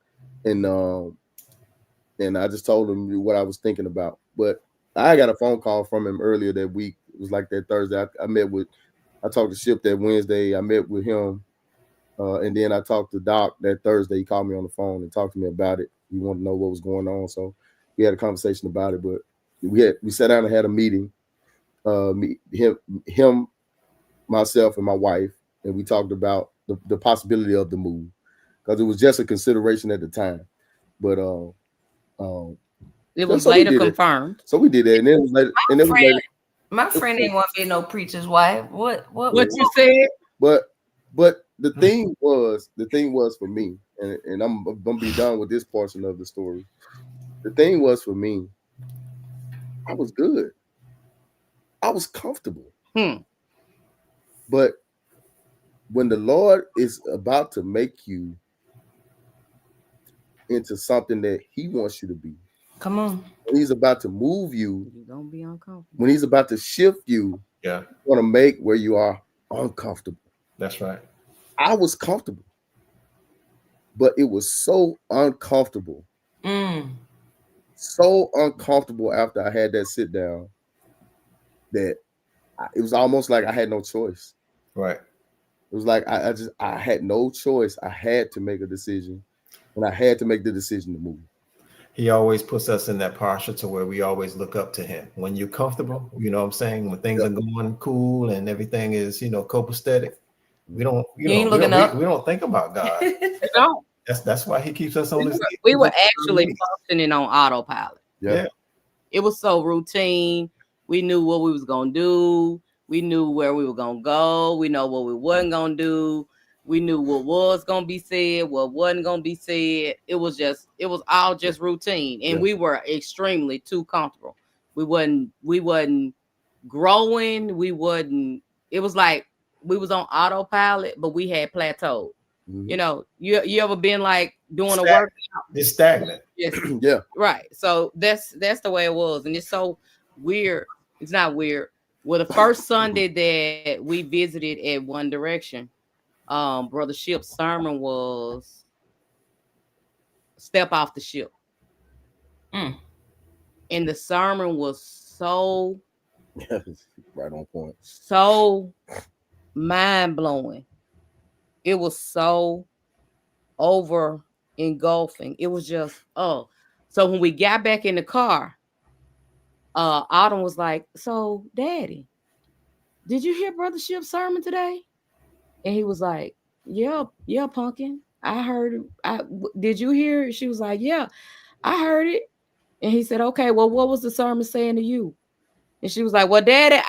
and I just told him what I was thinking about. But I got a phone call from him earlier that week. It was like that Thursday. I talked to Ship that Wednesday. I met with him, and then I talked to Doc that Thursday. He called me on the phone and talked to me about it. He wanted to know what was going on, so we had a conversation about it. But we sat down and had a meeting. Him, myself, and my wife, and we talked about the possibility of the move, because it was just a consideration at the time. But it was so later confirmed. So we did that, and then it was later. And then my friend ain't want to be no preacher's wife. What you said? But the thing was for me, and I'm gonna be done with this portion of the story. The thing was for me, I was good. I was comfortable. But when the Lord is about to make you into something that He wants you to be, come on. when He's about to move you, You're gonna be uncomfortable. when He's about to shift you, Yeah, want to make where you are uncomfortable. that's right. I was comfortable, but it was so uncomfortable. So uncomfortable after I had that sit down that it was almost like I had no choice. Right. It was like I had no choice. I had to make a decision, and I had to make the decision to move. He always puts us in that posture to where we always look up to him. When you're comfortable, you know what I'm saying? When things are going cool and everything is, copacetic, we don't, we don't think about God. No. That's why he keeps us on his knees. We were actually functioning on autopilot. Yeah. It was so routine. We knew what we was gonna do. We knew where we were gonna go. We know what we wasn't gonna do. We knew what was gonna be said, what wasn't gonna be said. It was all just routine, and we were extremely too comfortable. We wasn't growing. It was like we was on autopilot, but we had plateaued. You ever been like doing a workout? It's stagnant. Yes. Yeah. Right. So that's the way it was, and it's so weird. It's not weird. Well, the first Sunday that we visited at One Direction, Brother Ship's sermon was "Step Off the Ship," and the sermon was so right on point, so mind blowing. It was so over engulfing. It was just So when we got back in the car, Autumn was like, "So, Daddy, did you hear Brother Ship's sermon today?" And he was like, "Yeah, Pumpkin. I heard it. Did you hear it?" She was like, "Yeah, I heard it." And he said, "Okay, well, what was the sermon saying to you?" And she was like, "Well, Daddy,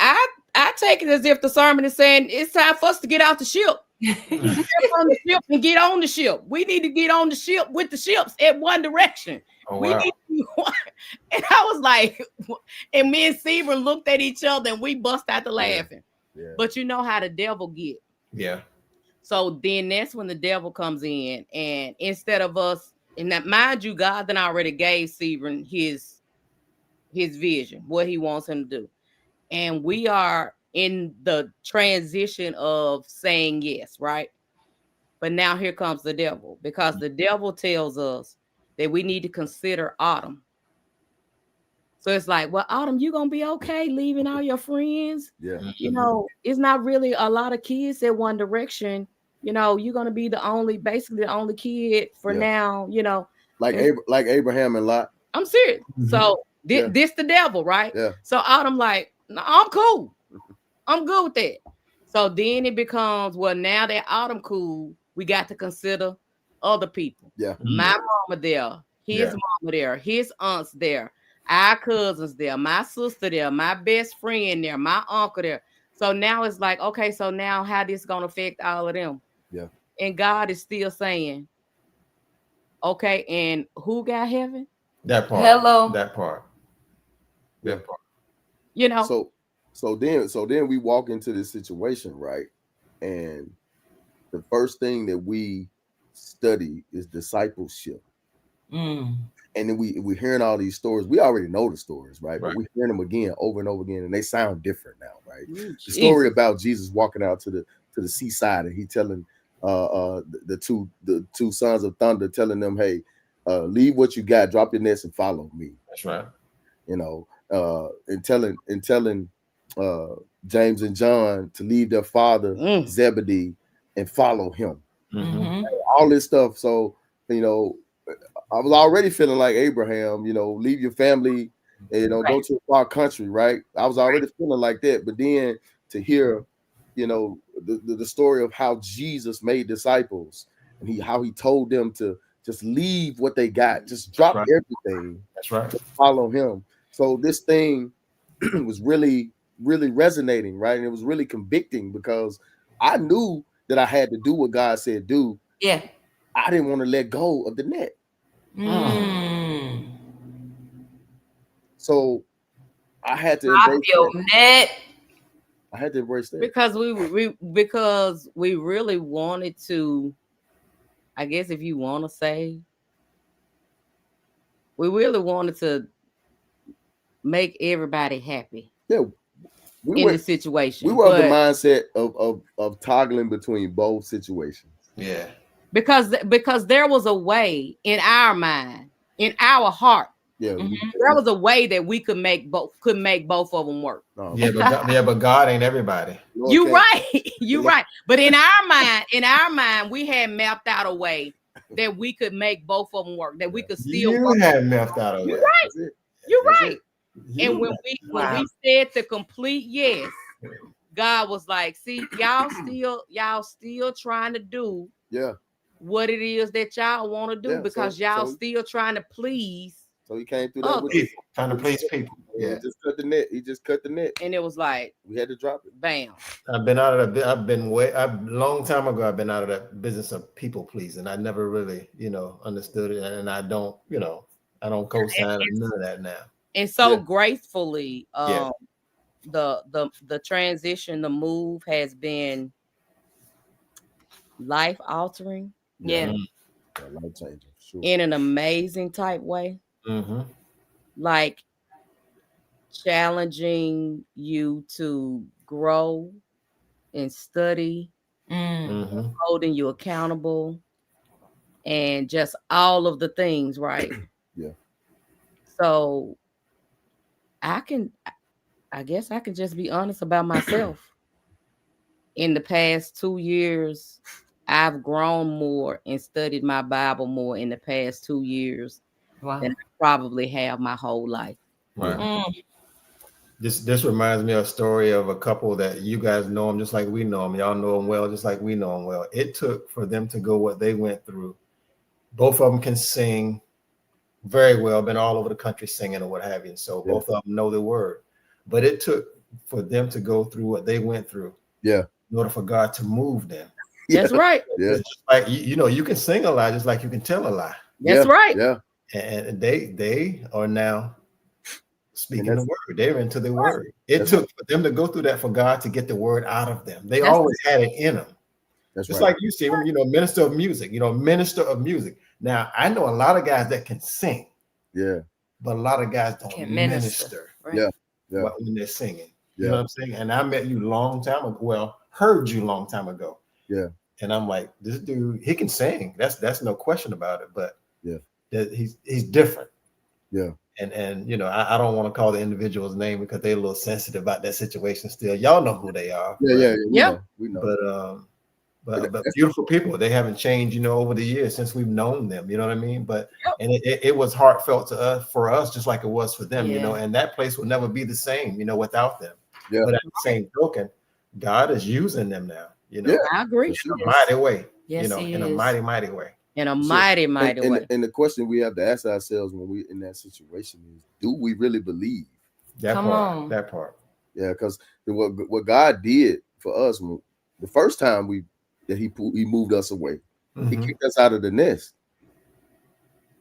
I take it as if the sermon is saying it's time for us to get out the ship. Get on the ship and get on the ship. We need to get on the ship with the ships at One Direction." Oh, wow. And I was like, and me and Sebrun looked at each other and we bust out the laughing. Yeah. But you know how the devil get. Yeah. So then that's when the devil comes in, and instead of us, and that, mind you, God then already gave Sebrun his vision, what he wants him to do. And we are in the transition of saying yes, right? But now here comes the devil, because the devil tells us that we need to consider Autumn. So it's like, well, Autumn, you're going to be okay leaving all your friends. Yeah. It's not really a lot of kids at One Direction. You're going to be basically the only kid for now, Like Abraham and Lot. I'm serious. So this the devil, right? Yeah. So Autumn like, no, I'm cool. I'm good with that. So then it becomes, well, now that Autumn cool, we got to consider other people. Yeah. My mama there, his mama there, his aunts there, our cousins there, my sister there, my best friend there, my uncle there. So now it's like, okay, so now how this gonna affect all of them? Yeah. And God is still saying, okay, and who got heaven? That part. Hello. That part. That part. You know. So then we walk into this situation, right? And the first thing that we study is discipleship. Mm. And then we're hearing all these stories. We already know the stories, right? But Right. we're hearing them again over and over again, and they sound different now, right? Ooh, The story Jesus. about Jesus walking out to the seaside, and he telling the two sons of thunder, telling them, "Hey, leave what you got, drop your nets, and follow me." That's right. You know, and telling James and John to leave their father Mm. Zebedee and follow him. Mhm. All this stuff. So, you know, I was already feeling like Abraham, you know, leave your family and, you know, go Right. to a far country, right? I was already feeling like that. But then to hear, you know, the story of how Jesus made disciples and how he told them to just leave what they got, just drop Right. everything, That's right. to follow him. So this thing was really, really resonating, right? And it was really convicting because I knew that I had to do what God said do. Yeah. I didn't want to let go of the net. Mm. So I had to Drop embrace your that. net. I had to embrace that. Because we really wanted to, I guess if you want to say, we really wanted to make everybody happy Yeah, we in were the situation. we were of the But mindset of toggling between both situations. Yeah. because there was a way in our mind, in our heart, Yeah, there was a way that we could make both of them work. no, But God ain't everybody. Lord You can't- right. You right. But in our mind, we had mapped out a way that we could make both of them work, that we could still You work. have left out of You're it. right. That's it. You're That's right. it. And when we said the complete yes, God was like, see, y'all still trying to do Yeah. what it is that y'all want to do Yeah, because so- y'all so- still trying to please. So he came through that with Others. Trying to please people. He Yeah. just cut the net. He just cut the net. And it was like, We had to drop it. bam. I've been out of that. I've been long time ago. I've been out of that business of people pleasing. I never really, understood it, and I don't, I don't co-sign none of that now. And so Yeah. gracefully, Yeah. the transition, the move has been life altering Yeah. Life changing, sure. in an amazing type way. Mm-hmm. Like challenging you to grow and study, Mm-hmm. holding you accountable, and just all of the things, right? Yeah. So I guess I can just be honest about myself. In the past 2 years, I've grown more and studied my Bible more in the past 2 years Wow. than I probably have my whole life. Right. Mm. This reminds me of a story of a couple that you guys know them just like we know them. Y'all know them well, just like we know them well. It took for them to go what they went through. Both of them can sing very well, been all over the country singing or what have you. So both of them know the word. But it took for them to go through what they went through. Yeah. In order for God to move them. That's right. Yeah. It's just like you can sing a lie just like you can tell a lie. That's right. Yeah. And they are now speaking And the word. They're into the word. It That's took for them to go through that for God to get the word out of them. They That's- always had it in them. That's Just right. like you see, minister of music, minister of music. Now, I know a lot of guys that can sing, Yeah. but a lot of guys don't Can minister Right. Yeah. Yeah. when they're singing. Yeah. You know what I'm saying? And I met you long time ago. Well, heard you long time ago. Yeah. And I'm like, this dude, he can sing. That's no question about it. But Yeah. that he's different. Yeah. And I don't want to call the individual's name because they're a little sensitive about that situation still. Y'all know who they are. Yeah. But, Yeah. We know. But beautiful people. They haven't changed, over the years since we've known them. You know what I mean? But and it was heartfelt to us for us, just like it was for them. Yeah. And that place will never be the same, without them. Yeah. But at the same token, God is using them now. Yeah. I agree. For sure. In a mighty way. Yes, he In a is. mighty way. In a Sure. mighty way. And the question we have to ask ourselves when we're in that situation is, do we really believe? Come on. That part. Yeah, because what God did for us the first time he moved us away, he kicked us out of the nest.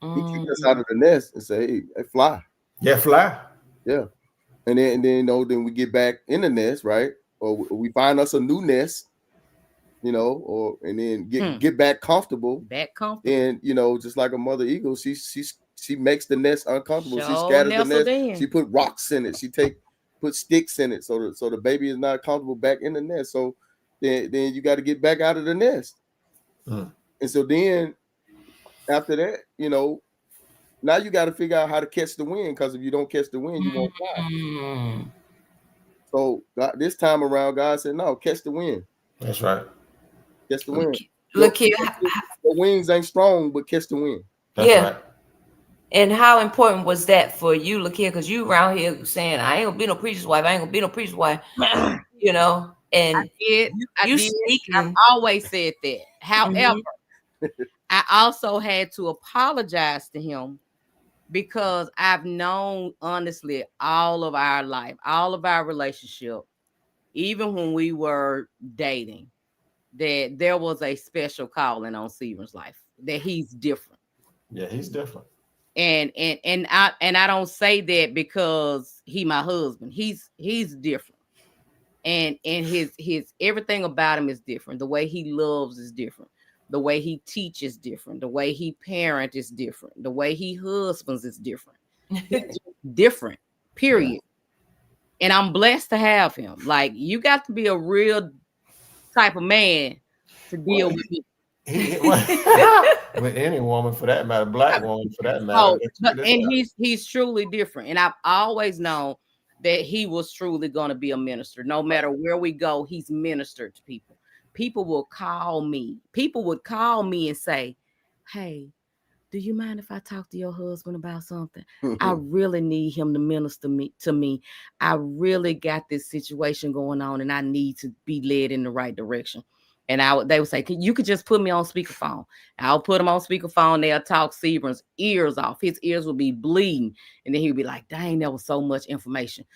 He kicked us out of the nest and said, hey, fly. Yeah, fly. Yeah. And then then we get back in the nest, right? Or we find us a new nest, or and then get back comfortable. And just like a mother eagle, she makes the nest uncomfortable. She scatters the nest. She put rocks in it. She put sticks in it so the baby is not comfortable back in the nest. So then you got to get back out of the nest. And so then after that, now you got to figure out how to catch the wind, because if you don't catch the wind, you won't fly. So this time around, God said, no, catch the wind. That's right. Catch the wind. Look here. The wings ain't strong, but catch the wind. That's right. And how important was that for you, look here? Because you around here saying, I ain't gonna be no preacher's wife. I ain't gonna be no preacher's wife. And I did. I've always said that. However, I also had to apologize to him, because I've known, honestly, all of our life, all of our relationship, even when we were dating, that there was a special calling on Sebrun's life, that he's different. Yeah, he's different. And I don't say that because he my husband. He's different. And his everything about him is different. The way he loves is different. The way he teaches different. The way he parents is different. The way he husbands is different. Different, period. And I'm blessed to have him. Like, you got to be a real type of man to deal with me. With any woman for that matter, black woman for that matter. And he's truly different. And I've always known that he was truly going to be a minister. No matter where we go, he's ministered to people. People will call me. People would call me and say, hey, do you mind if I talk to your husband about something? I really need him to minister to me. I really got this situation going on and I need to be led in the right direction. And they would say, you could just put me on speakerphone. I'll put him on speakerphone. They'll talk Sebrun's ears off. His ears will be bleeding. And then he'd be like, dang, that was so much information,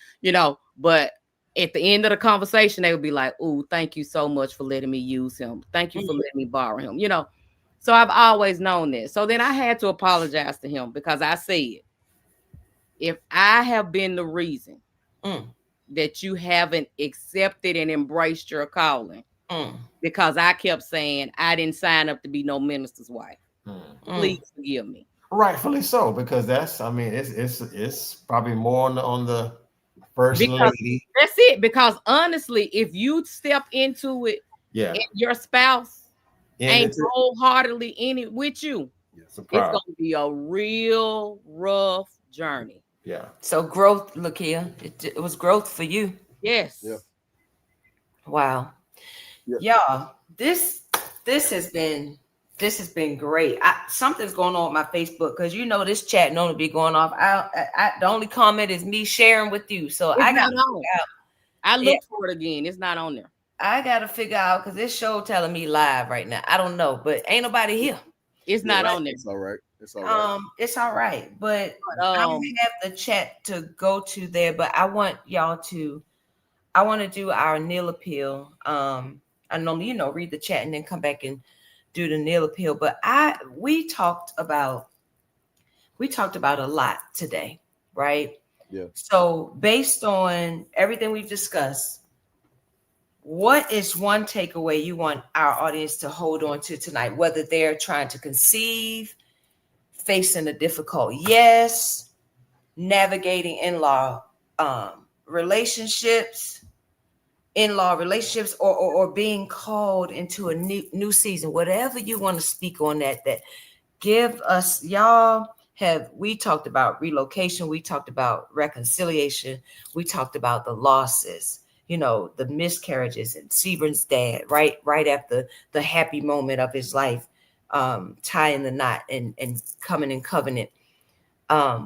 but at the end of the conversation, they would be like, oh, thank you so much for letting me use him. Thank you for letting me borrow him, So I've always known that. So then I had to apologize to him, because I said, if I have been the reason that you haven't accepted and embraced your calling, because I kept saying I didn't sign up to be no minister's wife, please forgive me. Rightfully so, because it's probably more on the first lady. That's it. Because honestly, if you step into it, and your spouse ain't wholeheartedly in it with you, it's going to be a real rough journey. Yeah. So growth, LaKeyia, it was growth for you. Yes. Yeah. Wow. Y'all, this has been great. Something's going on with my Facebook, because this chat normally be going off. The only comment is me sharing with you, so I got to figure out. I look for it again. It's not on there. I got to figure out, because this show telling me live right now. I don't know, but ain't nobody here. It's not on there. It's all right. It's all right. It's all right, but I don't have the chat to go to there. But I want y'all to. I want to do our Neil appeal. I normally, read the chat and then come back and do the Neil appeal. But we talked about a lot today, right? Yeah. So based on everything we've discussed, what is one takeaway you want our audience to hold on to tonight? Whether they're trying to conceive, facing a difficult yes, navigating in-law relationships, or being called into a new season, whatever you want to speak on that give us. We talked about relocation, we talked about reconciliation, we talked about the losses, the miscarriages, and Sebrun's dad right after the happy moment of his life, tying the knot and coming in covenant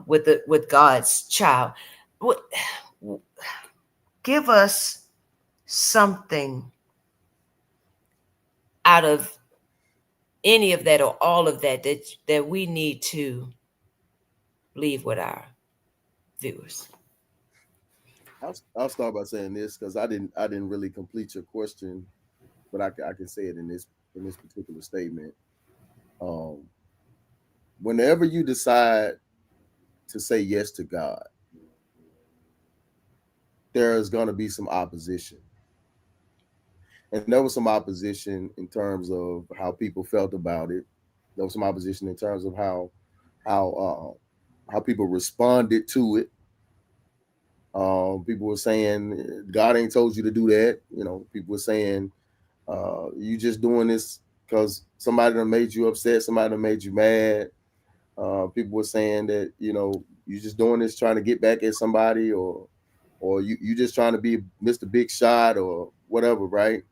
with God's child. Give us something out of any of that or all of that we need to leave with our viewers. I'll start by saying this, because I didn't really complete your question, but I can say it in this particular statement. Whenever you decide to say yes to God, there's going to be some opposition. And there was some opposition in terms of how people felt about it. There was some opposition in terms of how people responded to it. People were saying God ain't told you to do that. You know, people were saying you just doing this because somebody done made you upset, somebody done made you mad. People were saying that, you know, you just doing this trying to get back at somebody, or you just trying to be Mr. Big Shot or whatever, right?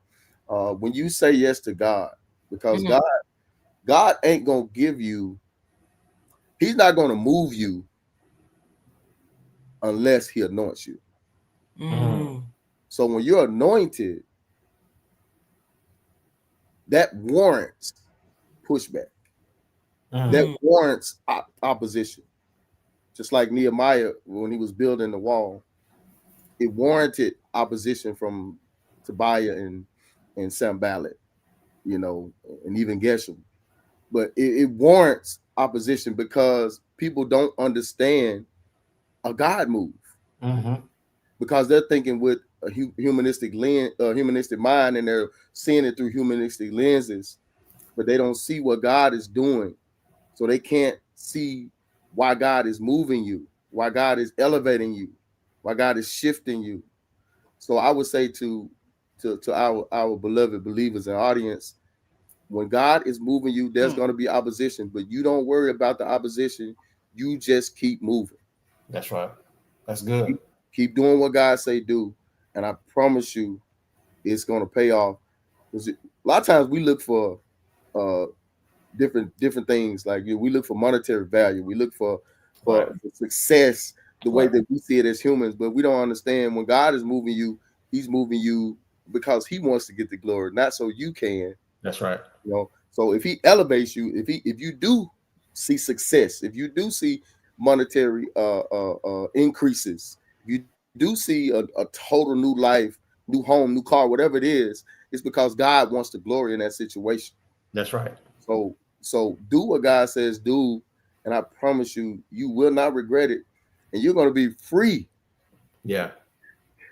When you say yes to God, because God ain't gonna give you, He's not gonna move you unless He anoints you. So when you're anointed, that warrants pushback. That warrants opposition. Just like Nehemiah, when he was building the wall, it warranted opposition from Tobiah and Sanballat, you know, and even Geshem. But it warrants opposition because people don't understand a God move, because they're thinking with a humanistic lens, humanistic mind, and they're seeing it through humanistic lenses, but they don't see what God is doing. So they can't see why God is moving you, why God is elevating you, why God is shifting you. So I would say to our beloved believers and audience, when God is moving you, there's going to be opposition, but you don't worry about the opposition. You just keep moving. That's right. That's good. Keep doing what God say do, and I promise you, it's going to pay off. A lot of times we look for different things. Like we look for monetary value. We look for success the way that we see it as humans, but we don't understand when God is moving you, He's moving you because He wants to get the glory, not so you can. That's right. You know, so if He elevates you, if you do see success, if you do see monetary increases, you do see a total new life, new home, new car, whatever it is, it's because God wants the glory in that situation. That's right. So do what God says do, and I promise you, you will not regret it, and you're going to be free. Yeah.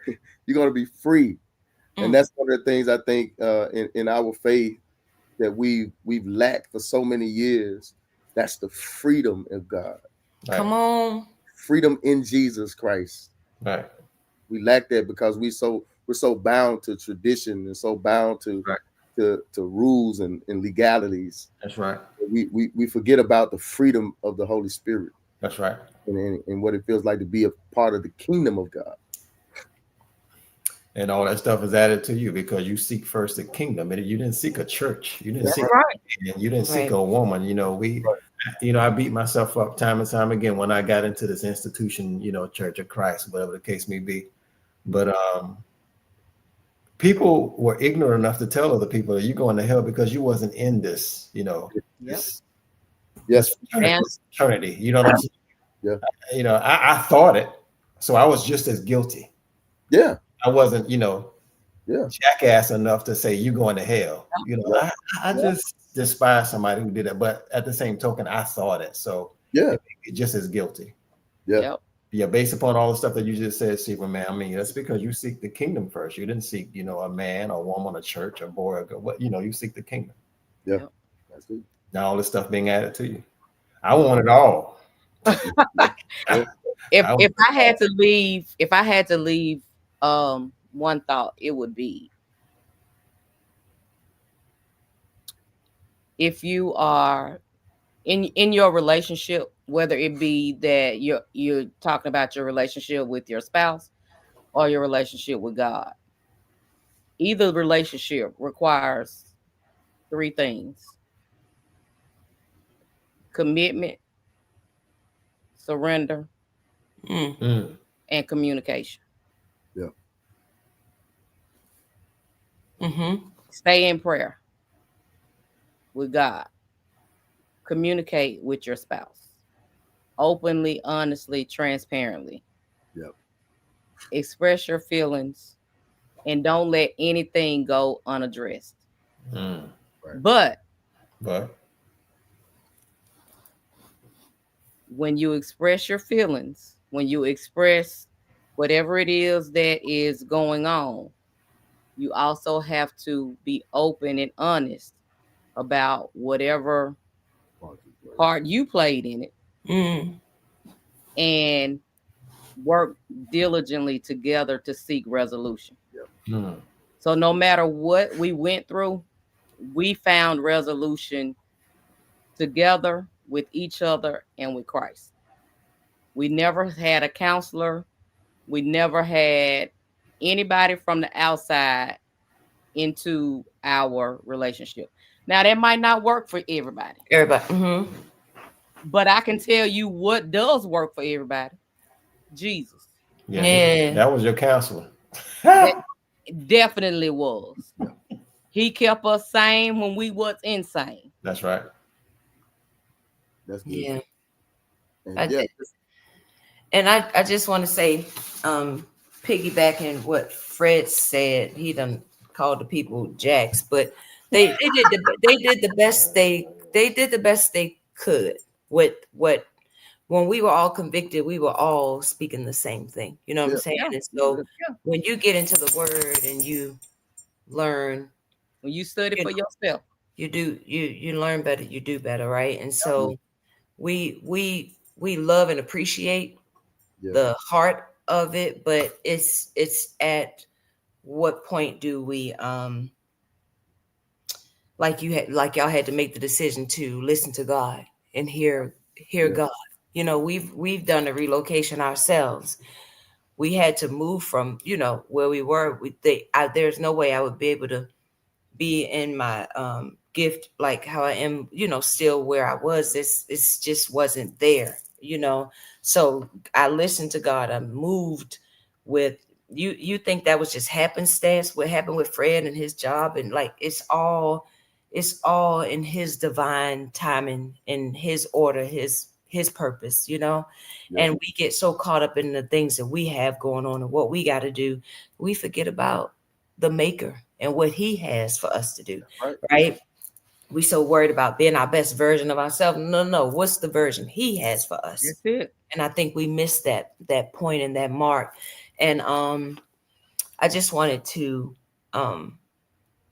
You're going to be free. And that's one of the things I think in our faith that we've lacked for so many years. That's the freedom of God. Right. Come on. Freedom in Jesus Christ. Right. We lack that because we're so bound to tradition and so bound to rules and legalities. That's right. We forget about the freedom of the Holy Spirit. That's right. And what it feels like to be a part of the kingdom of God. And all that stuff is added to you because you seek first the kingdom. And you didn't seek a church. You didn't seek you didn't seek a woman. You know, I beat myself up time and time again when I got into this institution, you know, Church of Christ, whatever the case may be. But people were ignorant enough to tell other people that you're going to hell because you wasn't in this, you know, this fraternity. You know what I'm saying? Yeah. You know, I thought it, so I was just as guilty. Yeah. I wasn't, you know, jackass enough to say you're going to hell. You know, I just despise somebody who did that. But at the same token, I thought it. So just as guilty. Yeah. Yeah, based upon all the stuff that you just said, Sebrun, man. I mean, that's because you seek the kingdom first. You didn't seek, you know, a man, a woman, a church, a boy, what, you know, you seek the kingdom. Yeah. That's it. Now all this stuff being added to you. I want it all. If I had to leave, one thought, it would be, if you are in your relationship, whether it be that you're talking about your relationship with your spouse or your relationship with God, either relationship requires three things: commitment, surrender, and communication. Yeah. Stay in prayer with God. Communicate with your spouse openly, honestly, transparently. Yep. Express your feelings and don't let anything go unaddressed. But when you express your feelings, when you express whatever it is that is going on, you also have to be open and honest about whatever part you played in it, Mm. and work diligently together to seek resolution. Mhm. So no matter what we went through, we found resolution together with each other and with Christ. We never had a counselor. We never had anybody from the outside into our relationship. Now, that might not work for everybody, Everybody. Mm-hmm. but I can tell you what does work for everybody. Jesus. Yeah, Yeah. that was your counselor. That definitely was. He kept us sane when we was insane. That's right. That's good. Yeah. And I yeah, did. And I just want to say, piggybacking what Fred said, he done called the people jacks, but they did the best they did the best they could with what when we were all convicted, we were all speaking the same thing. You know what I'm Yeah. saying? Yeah. And so Yeah. when you get into the word and you learn, When you study you for know, yourself. you learn better, you do better, right? And so we love and appreciate Yeah. the heart of it, but it's at what point do we like y'all had to make the decision to listen to God and hear Yeah. God. You know, we've done a relocation ourselves. We had to move from, where we were. There's no way I would be able to be in my gift like how I am, still where I was. It's just wasn't there, So I listened to God. I moved with you. You think that was just happenstance? What happened with Fred and his job, and like it's all in His divine timing, in His order, His purpose, Yeah. And we get so caught up in the things that we have going on and what we got to do, we forget about the Maker and what He has for us to do, Right. right? We so worried about being our best version of ourselves. No. What's the version He has for us? That's it. And I think we missed that point and that mark. And I just wanted to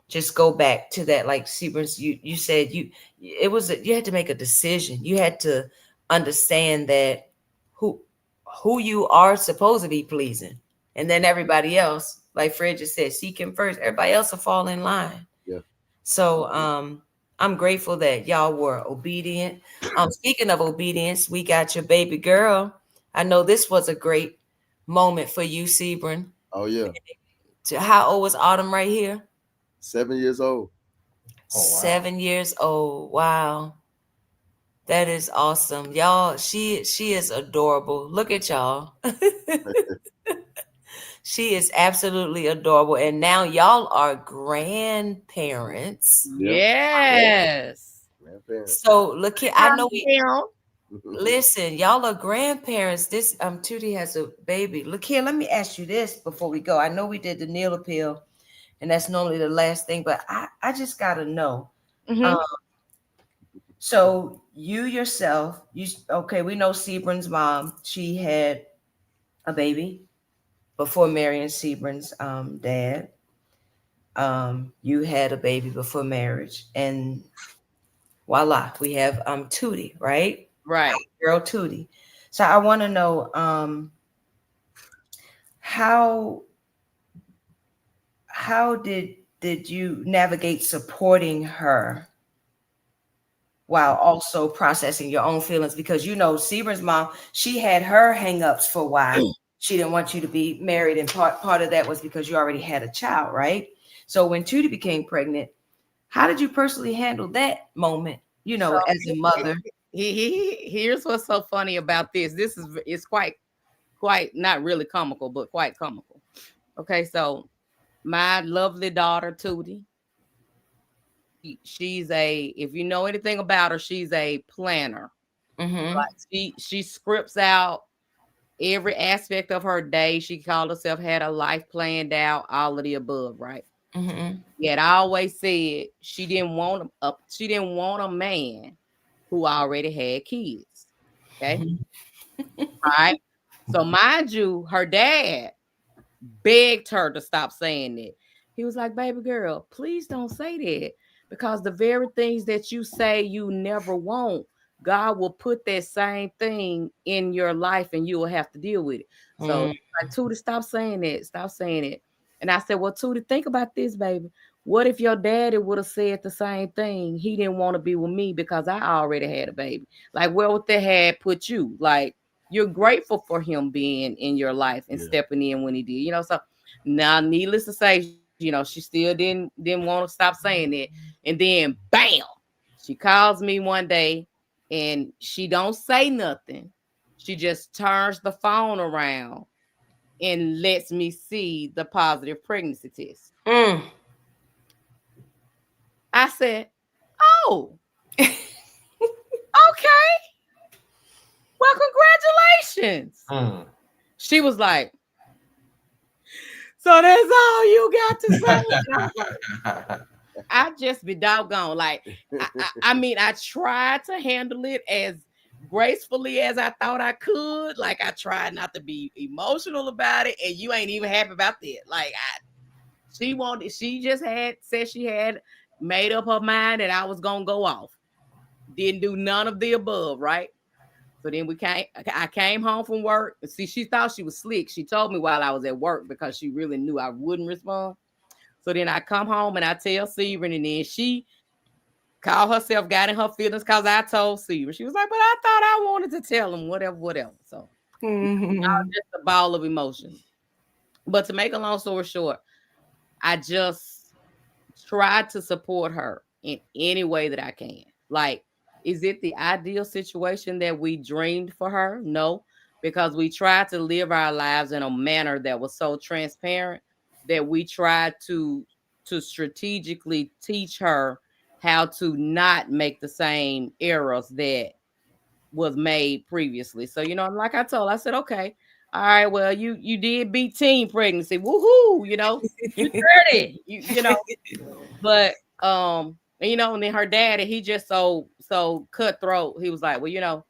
just go back to that, like Sebrun, you said you had to make a decision. You had to understand that who you are supposed to be pleasing, and then everybody else, like Fred just said, seek Him first. Everybody else will fall in line. Yeah. So I'm grateful that y'all were obedient. Speaking of obedience, we got your baby girl. I know this was a great moment for you, Sebrun. Oh yeah. How old was Autumn right here? 7 years old. Oh, wow. 7 years old. Wow. That is awesome. Y'all, she is adorable. Look at y'all. She is absolutely adorable. And now y'all are grandparents. Yeah. Yes. Grandparents. So look here, I know we Yeah. listen, y'all are grandparents. This Tootie has a baby. Look here, let me ask you this before we go. I know we did the Neil appeal, and that's normally the last thing, but I just gotta know. Mhm. So you yourself, okay, we know Sebrun's mom, she had a baby before Marion Sebrun's dad. You had a baby before marriage, and voila, we have Tootie, right? Right. Girl Tootie. So I want to know how did you navigate supporting her while also processing your own feelings? Because Sebrun's mom, she had her hangups for why she didn't want you to be married, and part of that was because you already had a child, right? So when Tootie became pregnant, how did you personally handle that moment? So As a mother. here's what's so funny about this. This is quite not really comical, but quite comical. Okay, so my lovely daughter Tootie, she's if you know anything about her, she's a planner. Mm-hmm. Like she scripts out every aspect of her day. She called herself had a life planned out, all of the above, right? Mm-hmm. Yet I always said she didn't want a man who already had kids. Okay. Mm-hmm. All right. So mind you, her dad begged her to stop saying that. He was like, baby girl, please don't say that, because the very things that you say you never want, God will put that same thing in your life and you will have to deal with it. So like, Tootie, stop saying it. Stop saying it. And I said, well, Tootie, think about this, baby. What if your daddy would have said the same thing? He didn't want to be with me because I already had a baby. Like, where would that have put you? Like, you're grateful for him being in your life and stepping in when he did, So now, needless to say, she still didn't want to stop saying it. And then, bam, she calls me one day, and she don't say nothing. She just turns the phone around and lets me see the positive pregnancy test. I said, "Oh, okay. Well, congratulations." She was like, so that's all you got to say? I just be doggone. Like, I mean, I tried to handle it as gracefully as I thought I could. Like, I tried not to be emotional about it, and you ain't even happy about that. Like, she just said she had made up her mind that I was gonna go off. Didn't do none of the above, right? So then I came home from work. See, she thought she was slick. She told me while I was at work because she really knew I wouldn't respond. So then I come home and I tell Sebrun, and then she called herself, got in her feelings because I told Sebrun. She was like, but I thought I wanted to tell him, whatever. So just a ball of emotions. But to make a long story short, I just tried to support her in any way that I can. Like, is it the ideal situation that we dreamed for her? No, because we tried to live our lives in a manner that was so transparent that we tried to strategically teach her how to not make the same errors that was made previously. So, like I told, I said, okay, all right, well, you did beat teen pregnancy. Woohoo, you 30, but and then her daddy, he just so cutthroat. He was like, well,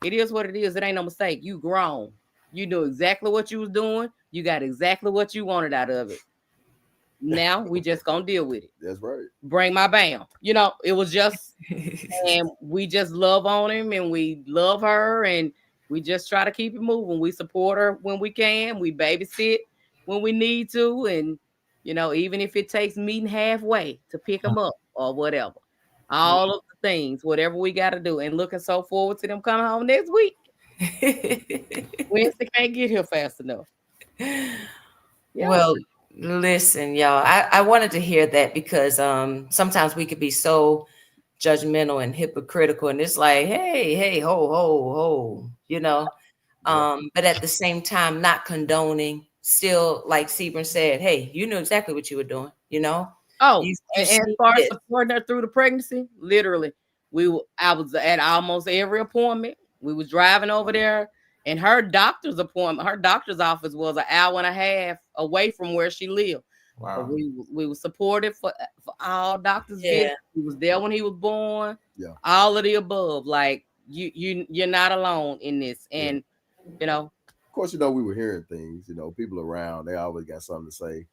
it is what it is. It ain't no mistake. You grown. You knew exactly what you was doing. You got exactly what you wanted out of it. Now we just gonna deal with it. That's right. Bring my bam. It was just, and we just love on him, and we love her, and we just try to keep it moving. We support her when we can. We babysit when we need to, and even if it takes meeting halfway to pick them up or whatever, all of the things, whatever we got to do, and looking so forward to them coming home next week. Wednesday can't get here fast enough. Yeah. Well, listen, y'all, I wanted to hear that because sometimes we could be so judgmental and hypocritical, and it's like, hey, ho, but at the same time, not condoning, still, like Sebrun said, hey, you knew exactly what you were doing, Oh, and as far as supporting her through the pregnancy, literally, I was at almost every appointment. We was driving over there, and her doctor's office was an hour and a half away from where she lived. Wow. So we were supported for all doctors' visits. He was there when he was born. Yeah. All of the above. Like, you're not alone in this. And of course, we were hearing things, people around, they always got something to say,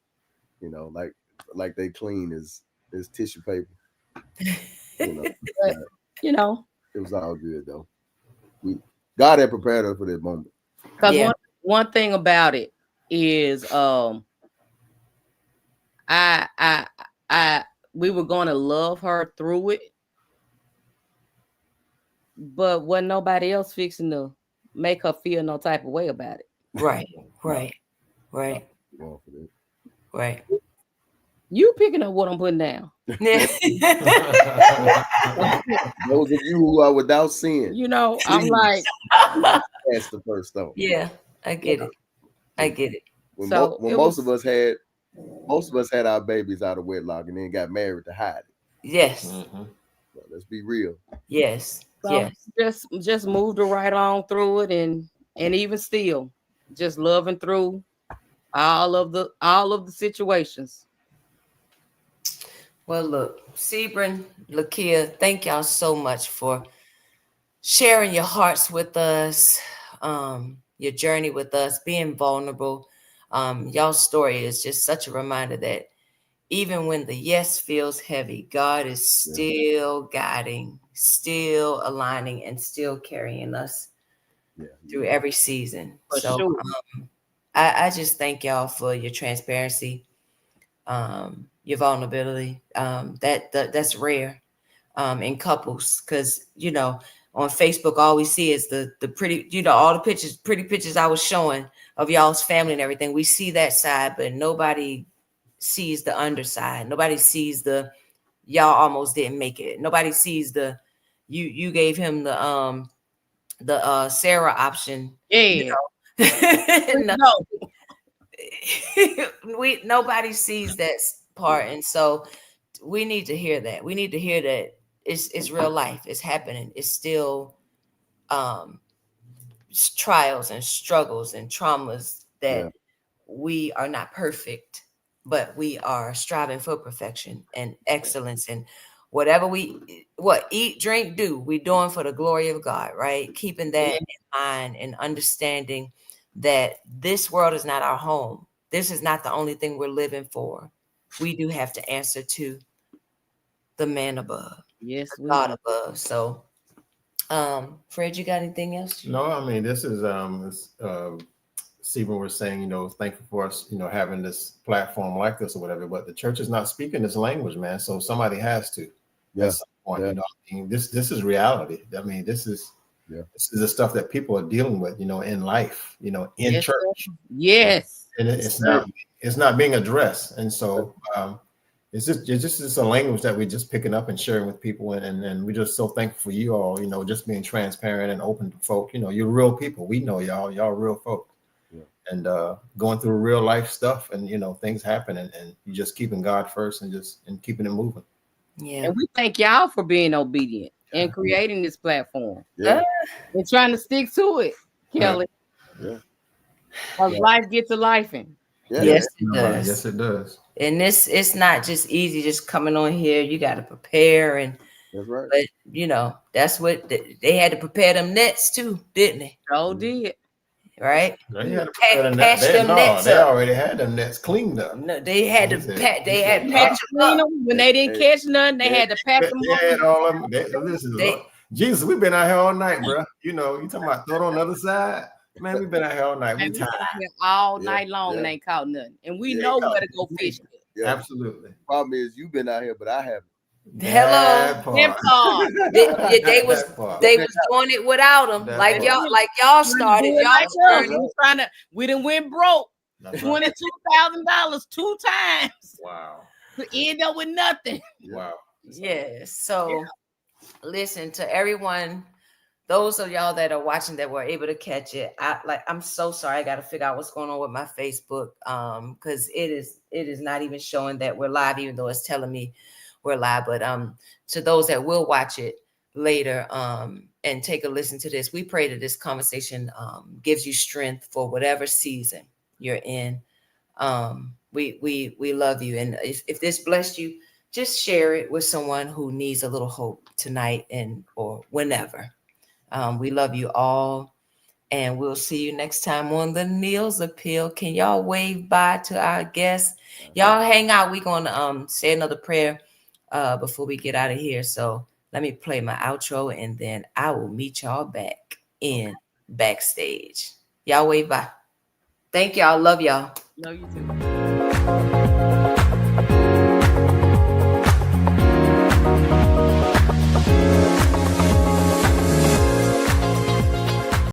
like they clean as tissue paper. But, it was all good though. God had prepared us for this moment. Because one thing about it is, we were going to love her through it, but wasn't nobody else fixing to make her feel no type of way about it. Right. You picking up what I'm putting down. Those of you who are without sin, I'm like, that's the first stone. Yeah, I get it. When most of us had our babies out of wedlock and then got married to hide it. Yes. So let's be real. Yes. So just moved her right on through it, and even still, just loving through all of the situations. Well, look, Sebrun LaKeyia, thank y'all so much for sharing your hearts with us. your journey with us, being vulnerable. Y'all's story is just such a reminder that even when the yes feels heavy, God is still guiding, still aligning, and still carrying us through every season. For So sure. I just thank y'all for your transparency, your vulnerability. That's rare in couples, because on Facebook all we see is the pretty, all the pictures, pretty pictures I was showing of y'all's family and everything. We see that side, but nobody sees the underside. Nobody sees the y'all almost didn't make it. Nobody sees the you gave him the Sarah option. Yeah. No. Nobody sees that part, and so we need to hear that. We need to hear that it's real life. It's happening. It's still trials and struggles and traumas that we are not perfect, but we are striving for perfection and excellence, and whatever we eat, drink, do, we're doing for the glory of God, right? Keeping that in mind and understanding that this world is not our home. This is not the only thing we're living for. We do have to answer to the man above. Yes, the God above. So Fred, you got anything else? No, I mean, this is Sebrun was saying, thankful for us, having this platform like this or whatever, but the church is not speaking this language, man. So somebody has to. At some point, this is reality. I mean, this is the stuff that people are dealing with, in life, in church. Yes. And it's not being addressed. And so it's just a language that we're just picking up and sharing with people, and we're just so thankful for you all, just being transparent and open to folk. You're real people. We know y'all real folk. And going through real life stuff, and things happen, and you just keeping God first and keeping it moving. Yeah. And we thank y'all for being obedient and creating this platform. And trying to stick to it, Kelly. Life gets a life in. Yes, it does. Yes, it does. And it's not just easy just coming on here. You got to prepare, and that's right. But that's what they had to prepare them nets too, didn't they? Oh, did. Right? They had to patch them nets they up. already had them nets cleaned up. No, they had to patch. They had patch them up. When they didn't catch none, they had to patch them up. They had all of them. Jesus, we've been out here all night, bro. You talking about throw it on the other side. Man, we've been out here all night. We tired. All night long and ain't caught nothing. And we know where to go fish. Absolutely. Problem is, you've been out here, but I haven't. Hello. They was doing it without them. Like y'all started. We done went broke. $22,000 2 times. Wow. To end up with nothing. Wow. Yes. So listen to everyone. Those of y'all that are watching that were able to catch it. I'm so sorry. I got to figure out what's going on with my Facebook. Because it is not even showing that we're live, even though it's telling me we're live. But to those that will watch it later and take a listen to this, we pray that this conversation gives you strength for whatever season you're in. We love you, and if this blessed you, just share it with someone who needs a little hope tonight or whenever. We love you all, and we'll see you next time on the Neil's Appeal. Can y'all wave bye to our guests? Y'all hang out. We're gonna say another prayer before we get out of here. So let me play my outro, and then I will meet y'all back in backstage. Y'all wave bye. Thank y'all. Love y'all. Love you too.